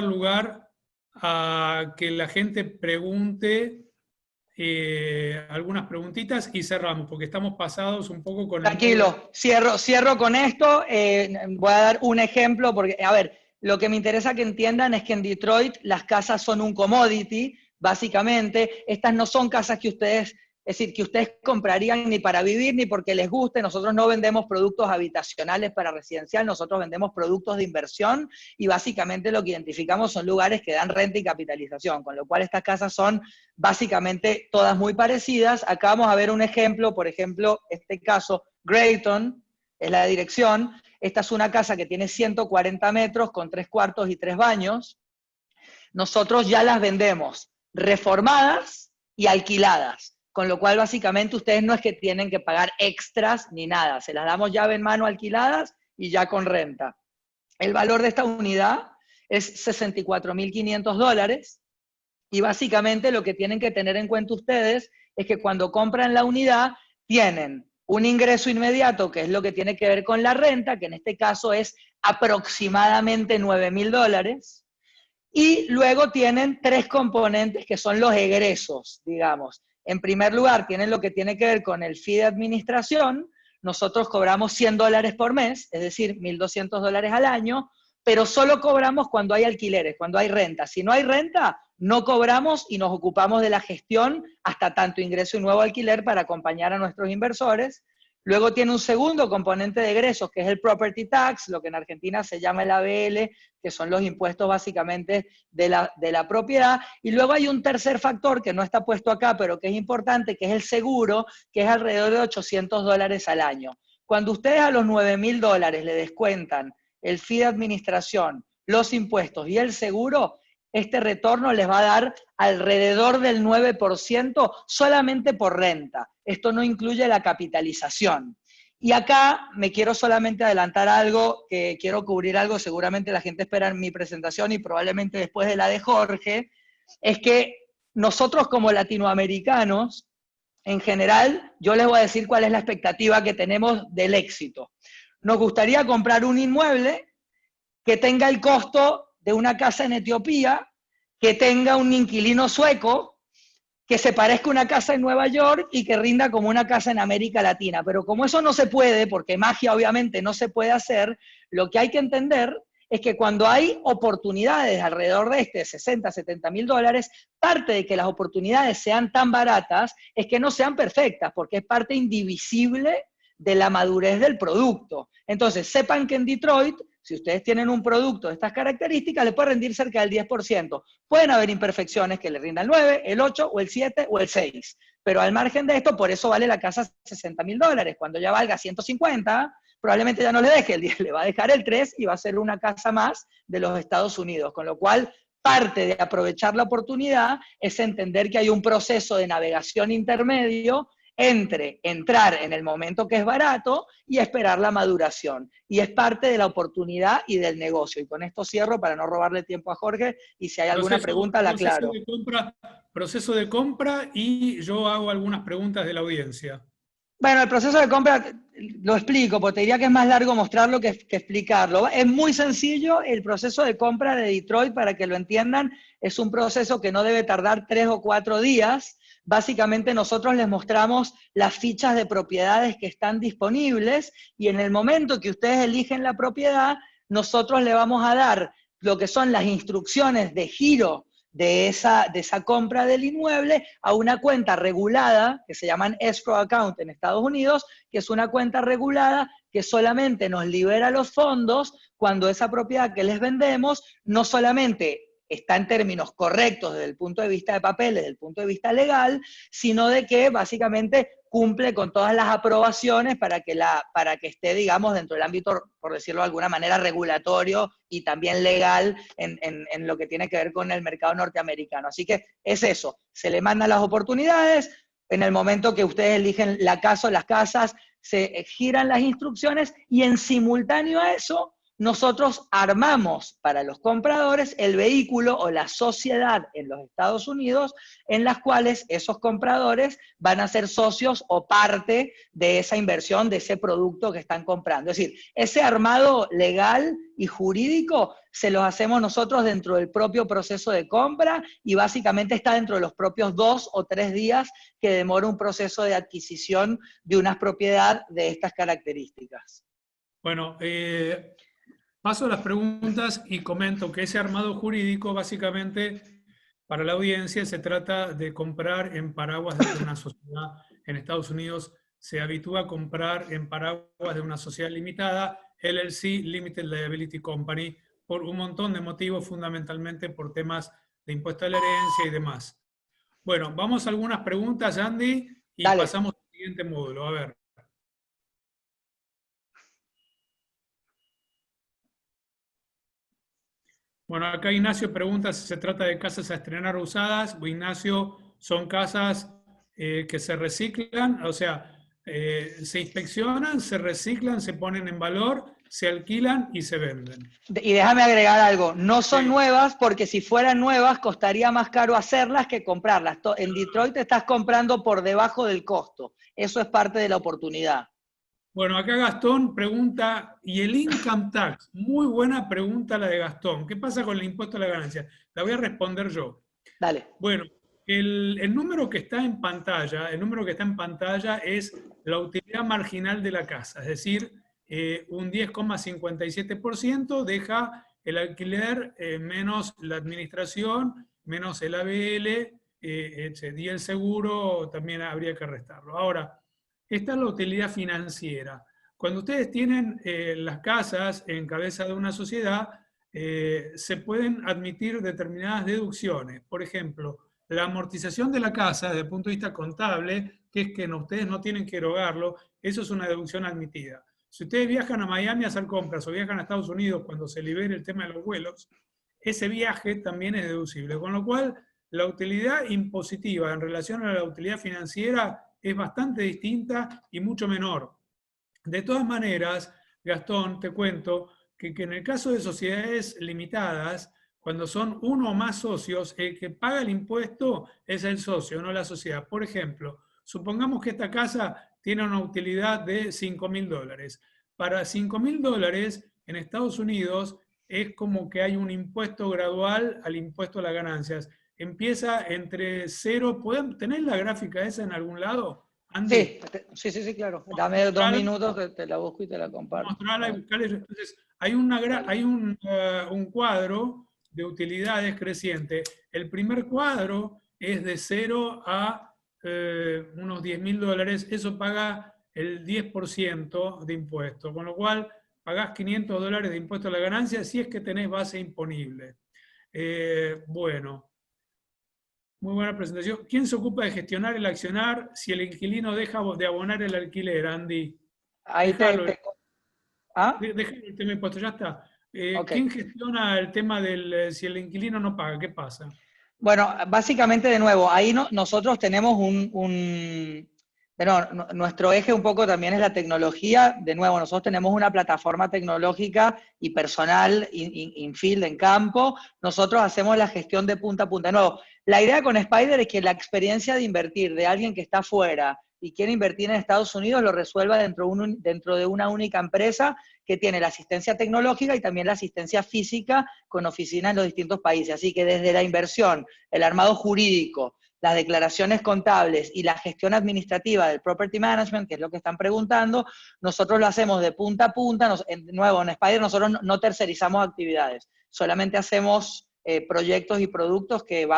lugar a que la gente pregunte algunas preguntitas y cerramos, porque estamos pasados un poco con Tranquilo, cierro con esto. Voy a dar un ejemplo, porque, a ver, lo que me interesa que entiendan es que en Detroit las casas son un commodity, básicamente. Estas no son casas que ustedes comprarían ni para vivir ni porque les guste. Nosotros no vendemos productos habitacionales para residencial, nosotros vendemos productos de inversión y básicamente lo que identificamos son lugares que dan renta y capitalización, con lo cual estas casas son básicamente todas muy parecidas. Acá vamos a ver un ejemplo, por ejemplo, este caso, Grayton, es la dirección. Esta es una casa que tiene 140 metros con 3 cuartos y 3 baños. Nosotros ya las vendemos reformadas y alquiladas, con lo cual básicamente ustedes no es que tienen que pagar extras ni nada, se las damos llave en mano alquiladas y ya con renta. El valor de esta unidad es $64.500 y básicamente lo que tienen que tener en cuenta ustedes es que cuando compran la unidad tienen un ingreso inmediato, que es lo que tiene que ver con la renta, que en este caso es aproximadamente $9.000, y luego tienen 3 componentes que son los egresos, digamos. En primer lugar, tienen lo que tiene que ver con el fee de administración. Nosotros cobramos $100 por mes, es decir, $1.200 al año, pero solo cobramos cuando hay alquileres, cuando hay renta. Si no hay renta, no cobramos y nos ocupamos de la gestión hasta tanto ingreso y nuevo alquiler para acompañar a nuestros inversores. Luego tiene un segundo componente de egresos, que es el property tax, lo que en Argentina se llama el ABL, que son los impuestos básicamente de la propiedad. Y luego hay un tercer factor que no está puesto acá, pero que es importante, que es el seguro, que es alrededor de $800 al año. Cuando ustedes a los $9.000 le descuentan el fee de administración, los impuestos y el seguro, este retorno les va a dar alrededor del 9% solamente por renta. Esto no incluye la capitalización. Y acá me quiero solamente adelantar algo, que quiero cubrir algo, seguramente la gente espera en mi presentación y probablemente después de la de Jorge, es que nosotros como latinoamericanos, en general, yo les voy a decir cuál es la expectativa que tenemos del éxito. Nos gustaría comprar un inmueble que tenga el costo de una casa en Etiopía, que tenga un inquilino sueco, que se parezca a una casa en Nueva York y que rinda como una casa en América Latina. Pero como eso no se puede, porque magia obviamente no se puede hacer, lo que hay que entender es que cuando hay oportunidades alrededor de 60, 70 mil dólares, parte de que las oportunidades sean tan baratas es que no sean perfectas, porque es parte indivisible de la madurez del producto. Entonces, sepan que en Detroit, si ustedes tienen un producto de estas características, le puede rendir cerca del 10%. Pueden haber imperfecciones que le rindan el 9, el 8, o el 7, o el 6. Pero al margen de esto, por eso vale la casa 60 mil dólares. Cuando ya valga 150, probablemente ya no le deje el 10, le va a dejar el 3 y va a ser una casa más de los Estados Unidos. Con lo cual, parte de aprovechar la oportunidad es entender que hay un proceso de navegación intermedio entre entrar en el momento que es barato y esperar la maduración. Y es parte de la oportunidad y del negocio. Y con esto cierro para no robarle tiempo a Jorge, y si hay alguna pregunta la aclaro. Proceso de compra, y yo hago algunas preguntas de la audiencia. Bueno, el proceso de compra lo explico, porque te diría que es más largo mostrarlo que explicarlo. Es muy sencillo. El proceso de compra de Detroit, para que lo entiendan, es un proceso que no debe tardar 3 o 4 días. Básicamente nosotros les mostramos las fichas de propiedades que están disponibles, y en el momento que ustedes eligen la propiedad, nosotros le vamos a dar lo que son las instrucciones de giro de esa compra del inmueble a una cuenta regulada, que se llaman escrow account en Estados Unidos, que es una cuenta regulada que solamente nos libera los fondos cuando esa propiedad que les vendemos no solamente está en términos correctos desde el punto de vista de papeles, desde el punto de vista legal, sino de que básicamente cumple con todas las aprobaciones para que esté, digamos, dentro del ámbito, por decirlo de alguna manera, regulatorio y también legal en lo que tiene que ver con el mercado norteamericano. Así que es eso, se le mandan las oportunidades, en el momento que ustedes eligen la casa o las casas, se giran las instrucciones, y en simultáneo a eso, nosotros armamos para los compradores el vehículo o la sociedad en los Estados Unidos, en las cuales esos compradores van a ser socios o parte de esa inversión, de ese producto que están comprando. Es decir, ese armado legal y jurídico se los hacemos nosotros dentro del propio proceso de compra, y básicamente está dentro de los propios 2 o 3 días que demora un proceso de adquisición de una propiedad de estas características. Bueno, paso a las preguntas y comento que ese armado jurídico, básicamente, para la audiencia, se trata de comprar en paraguas de una sociedad. En Estados Unidos se habitúa a comprar en paraguas de una sociedad limitada, LLC, Limited Liability Company, por un montón de motivos, fundamentalmente por temas de impuesto a la herencia y demás. Bueno, vamos a algunas preguntas, Andy, y Dale. pasamos al siguiente módulo. A ver. Bueno, acá Ignacio pregunta si se trata de casas a estrenar usadas. Ignacio, son casas que se reciclan, o sea, se inspeccionan, se reciclan, se ponen en valor, se alquilan y se venden. Y déjame agregar algo, no son Sí. nuevas, porque si fueran nuevas costaría más caro hacerlas que comprarlas. En Detroit te estás comprando por debajo del costo. Eso es parte de la oportunidad. Bueno, acá Gastón pregunta, ¿y el income tax? Muy buena pregunta la de Gastón. ¿Qué pasa con el impuesto a la ganancia? La voy a responder yo. Dale. Bueno, el número que está en pantalla, es la utilidad marginal de la casa, es decir, un 10,57% deja el alquiler menos la administración, menos el ABL, y el seguro también habría que restarlo. Ahora, esta es la utilidad financiera. Cuando ustedes tienen las casas en cabeza de una sociedad, se pueden admitir determinadas deducciones. Por ejemplo, la amortización de la casa desde el punto de vista contable, que es que ustedes no tienen que erogarlo, eso es una deducción admitida. Si ustedes viajan a Miami a hacer compras o viajan a Estados Unidos cuando se libere el tema de los vuelos, ese viaje también es deducible. Con lo cual, la utilidad impositiva en relación a la utilidad financiera es bastante distinta y mucho menor. De todas maneras, Gastón, te cuento que en el caso de sociedades limitadas, cuando son uno o más socios, el que paga el impuesto es el socio, no la sociedad. Por ejemplo, supongamos que esta casa tiene una utilidad de $5.000. Para $5.000 en Estados Unidos es como que hay un impuesto gradual al impuesto a las ganancias. Empieza entre 0, ¿pueden tener la gráfica esa en algún lado? Andy. Sí, claro. Dame 2 minutos que te la busco y te la comparto. Mostrarla y buscarle. Entonces, Hay un cuadro de utilidades creciente. El primer cuadro es de 0 a unos $10.000. Eso paga el 10% de impuesto, con lo cual pagás $500 de impuesto a la ganancia si es que tenés base imponible. Bueno, muy buena presentación. ¿Quién se ocupa de gestionar el accionar si el inquilino deja de abonar el alquiler, Andy? Ahí Déjalo. ¿Ah? Déjalo el tema de impuestos, ya está. Ok. ¿Quién gestiona el tema del si el inquilino no paga? ¿Qué pasa? Bueno, básicamente, de nuevo, ahí nosotros tenemos nuestro eje un poco también es la tecnología. De nuevo, nosotros tenemos una plataforma tecnológica y personal in-field, en campo. Nosotros hacemos la gestión de punta a punta. De nuevo, la idea con Spider es que la experiencia de invertir de alguien que está afuera y quiere invertir en Estados Unidos lo resuelva dentro de una única empresa que tiene la asistencia tecnológica y también la asistencia física con oficinas en los distintos países. Así que desde la inversión, el armado jurídico, las declaraciones contables y la gestión administrativa del property management, que es lo que están preguntando, nosotros lo hacemos de punta a punta. De nuevo, en Spider nosotros no tercerizamos actividades, solamente hacemos proyectos y productos que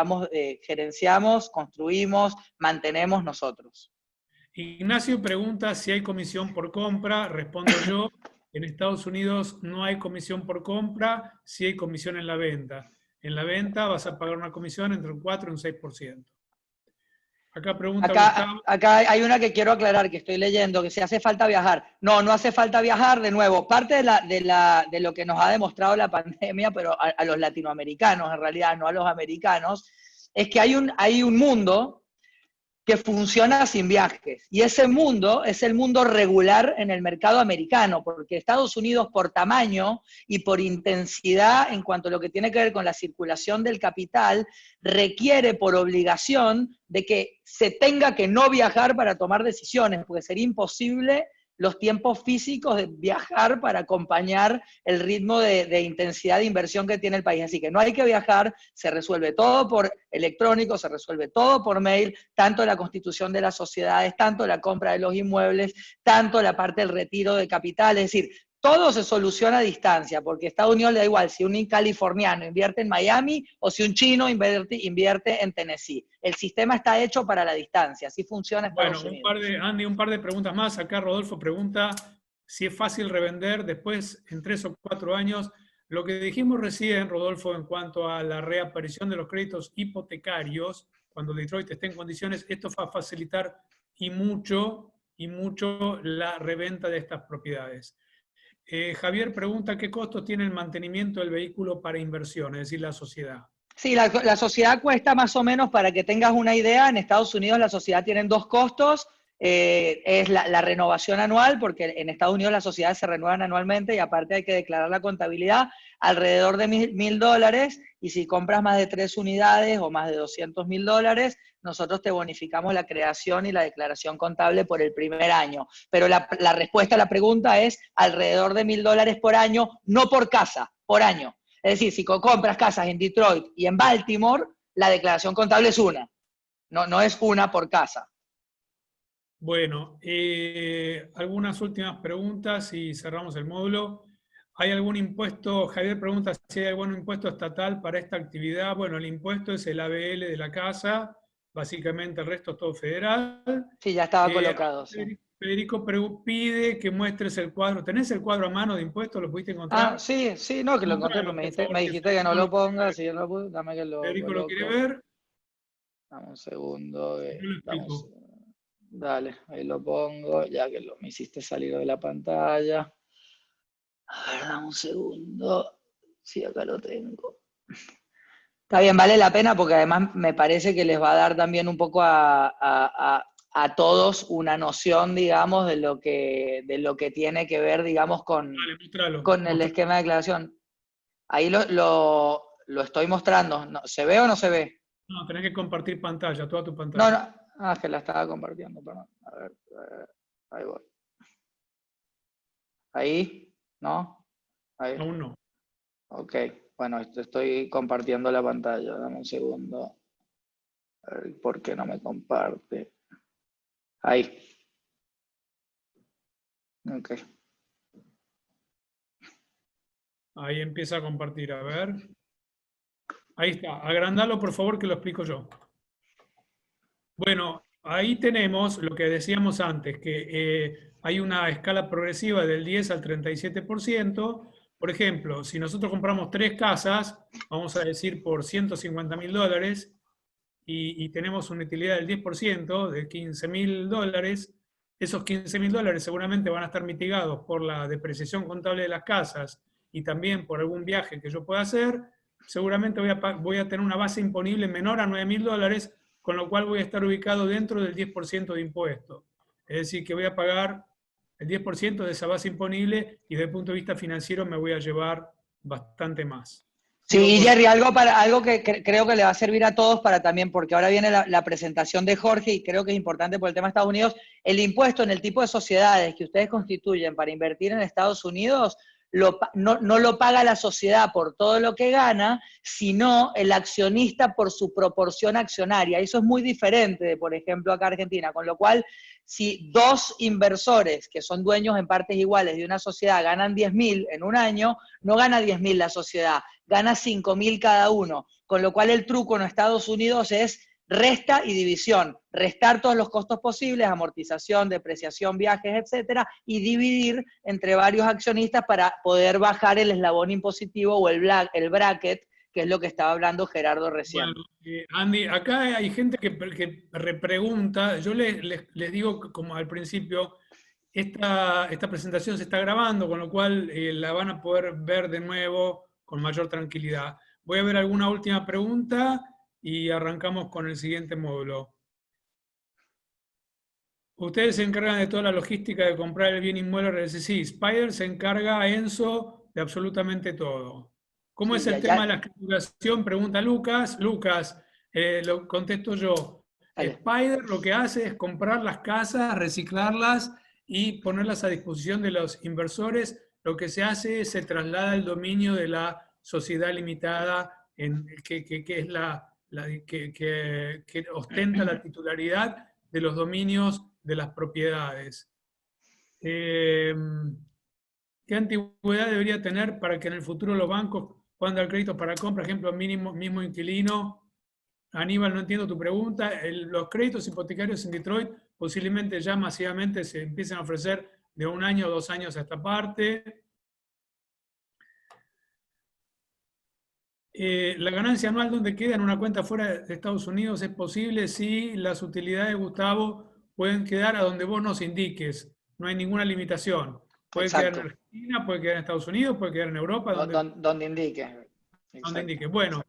gerenciamos, construimos, mantenemos nosotros. Ignacio pregunta si hay comisión por compra. Respondo yo. En Estados Unidos no hay comisión por compra, sí hay comisión en la venta. En la venta vas a pagar una comisión entre un 4 y un 6%. Acá pregunta Gustavo. Acá hay una que quiero aclarar, que estoy leyendo, que si hace falta viajar. No, no hace falta viajar. De nuevo, parte de lo que nos ha demostrado la pandemia, pero a los latinoamericanos, en realidad, no a los americanos, es que hay un mundo que funciona sin viajes. Y ese mundo es el mundo regular en el mercado americano, porque Estados Unidos, por tamaño y por intensidad en cuanto a lo que tiene que ver con la circulación del capital, requiere por obligación de que se tenga que no viajar para tomar decisiones, porque sería imposible los tiempos físicos de viajar para acompañar el ritmo de intensidad de inversión que tiene el país. Así que no hay que viajar, se resuelve todo por electrónico, se resuelve todo por mail, tanto la constitución de las sociedades, tanto la compra de los inmuebles, tanto la parte del retiro de capital. Es decir, todo se soluciona a distancia, porque a Estados Unidos le da igual si un californiano invierte en Miami o si un chino invierte en Tennessee. El sistema está hecho para la distancia, así funciona Estados Unidos. Andy, un par de preguntas más. Acá Rodolfo pregunta si es fácil revender después, en 3 o 4 años. Lo que dijimos recién, Rodolfo, en cuanto a la reaparición de los créditos hipotecarios, cuando Detroit esté en condiciones, esto va a facilitar y mucho la reventa de estas propiedades. Javier pregunta qué costos tiene el mantenimiento del vehículo para inversión, es decir, la sociedad. Sí, la sociedad cuesta más o menos, para que tengas una idea, en Estados Unidos la sociedad tiene dos costos. Es la renovación anual, porque en Estados Unidos las sociedades se renuevan anualmente y aparte hay que declarar la contabilidad, alrededor de $1.000, y si compras más de 3 unidades o más de $200.000, nosotros te bonificamos la creación y la declaración contable por el primer año. Pero la respuesta a la pregunta es alrededor de $1.000 por año, no por casa, por año. Es decir, si compras casas en Detroit y en Baltimore, la declaración contable es una, no es una por casa. Bueno, algunas últimas preguntas y cerramos el módulo. ¿Hay algún impuesto? Javier pregunta si hay algún impuesto estatal para esta actividad. Bueno, el impuesto es el ABL de la casa, básicamente el resto es todo federal. Sí, ya estaba colocado. Sí. Federico pide que muestres el cuadro. ¿Tenés el cuadro a mano de impuestos? ¿Lo pudiste encontrar? Sí, no, que lo encontré, pero Por favor, me dijiste que no lo pongas, si yo no lo puse, dame que lo Federico lo quiere coloco. ver. Dame un segundo. Yo lo explico. Dale, ahí lo pongo, ya que me hiciste salir de la pantalla. A ver, dame un segundo. Sí, acá lo tengo. Está bien, vale la pena, porque además me parece que les va a dar también un poco a todos una noción, digamos, de lo que tiene que ver, digamos, con el esquema de declaración. Ahí lo estoy mostrando. ¿Se ve o no se ve? No, tenés que compartir pantalla, toda tu pantalla. No, es que la estaba compartiendo, perdón. A ver, ahí voy. Ahí, ¿no? Ahí. Aún no. Ok, bueno, estoy compartiendo la pantalla. Dame un segundo. A ver, ¿por qué no me comparte? Ahí. Ok. Ahí empieza a compartir, a ver. Ahí está. Agrandalo, por favor, que lo explico yo. Bueno, ahí tenemos lo que decíamos antes, que hay una escala progresiva del 10 al 37%. Por ejemplo, si nosotros compramos 3 casas, vamos a decir por $150.000, y tenemos una utilidad del 10%, de $15.000, esos $15.000 seguramente van a estar mitigados por la depreciación contable de las casas y también por algún viaje que yo pueda hacer. Seguramente voy a tener una base imponible menor a $9.000, con lo cual voy a estar ubicado dentro del 10% de impuesto. Es decir, que voy a pagar el 10% de esa base imponible y desde el punto de vista financiero me voy a llevar bastante más. Sí, Jerry, algo que creo que le va a servir a todos para también, porque ahora viene la presentación de Jorge y creo que es importante por el tema de Estados Unidos, el impuesto en el tipo de sociedades que ustedes constituyen para invertir en Estados Unidos no lo paga la sociedad por todo lo que gana, sino el accionista por su proporción accionaria. Eso es muy diferente de, por ejemplo, acá Argentina, con lo cual, si 2 inversores que son dueños en partes iguales de una sociedad ganan 10.000 en un año, no gana 10.000 la sociedad, gana 5.000 cada uno, con lo cual el truco en Estados Unidos es resta y división, restar todos los costos posibles, amortización, depreciación, viajes, etcétera, y dividir entre varios accionistas para poder bajar el eslabón impositivo o el bracket, que es lo que estaba hablando Gerardo recién. Bueno, Andy, acá hay gente que repregunta, yo les digo como al principio, esta presentación se está grabando, con lo cual la van a poder ver de nuevo con mayor tranquilidad. Voy a ver alguna última pregunta y arrancamos con el siguiente módulo. Ustedes se encargan de toda la logística de comprar el bien inmueble. Sí, Spider se encarga, Enzo, de absolutamente todo. ¿Cómo es el tema de la escrituración? Pregunta Lucas. Lucas, lo contesto yo. Dale. Spider lo que hace es comprar las casas, reciclarlas y ponerlas a disposición de los inversores. Lo que se hace es se traslada el dominio de la sociedad limitada, que es que ostenta la titularidad de los dominios de las propiedades. ¿Qué antigüedad debería tener para que en el futuro los bancos puedan dar créditos para compra? Por ejemplo, mismo inquilino. Aníbal, no entiendo tu pregunta. Los créditos hipotecarios en Detroit posiblemente ya masivamente se empiecen a ofrecer de 1 año o 2 años a esta parte. ¿La ganancia anual dónde queda? ¿En una cuenta fuera de Estados Unidos? ¿Es posible? Sí, las utilidades, Gustavo, pueden quedar a donde vos nos indiques. No hay ninguna limitación. Puede quedar en Argentina, puede quedar en Estados Unidos, puede quedar en Europa. Donde indique. Donde indique. Bueno,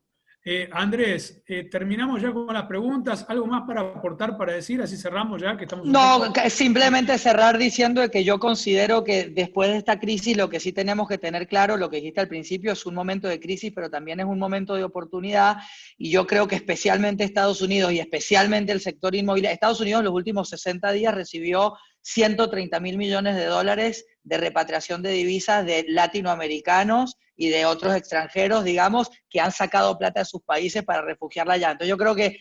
Andrés, terminamos ya con las preguntas. ¿Algo más para aportar, para decir? Así cerramos ya, que estamos... No, simplemente cerrar diciendo que yo considero que después de esta crisis lo que sí tenemos que tener claro, lo que dijiste al principio, es un momento de crisis, pero también es un momento de oportunidad, y yo creo que especialmente Estados Unidos y especialmente el sector inmobiliario, Estados Unidos en los últimos 60 días recibió 130.000 millones de dólares de repatriación de divisas de latinoamericanos y de otros extranjeros, digamos, que han sacado plata de sus países para refugiarla allá. Entonces yo creo que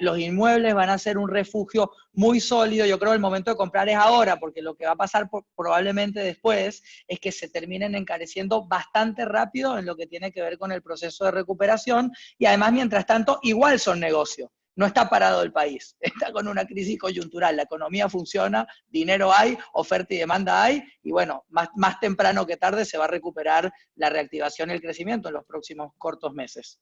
los inmuebles van a ser un refugio muy sólido. Yo creo que el momento de comprar es ahora, porque lo que va a pasar probablemente después es que se terminen encareciendo bastante rápido en lo que tiene que ver con el proceso de recuperación, y además, mientras tanto, igual son negocios. No está parado el país, está con una crisis coyuntural, la economía funciona, dinero hay, oferta y demanda hay, y bueno, más temprano que tarde se va a recuperar la reactivación y el crecimiento en los próximos cortos meses.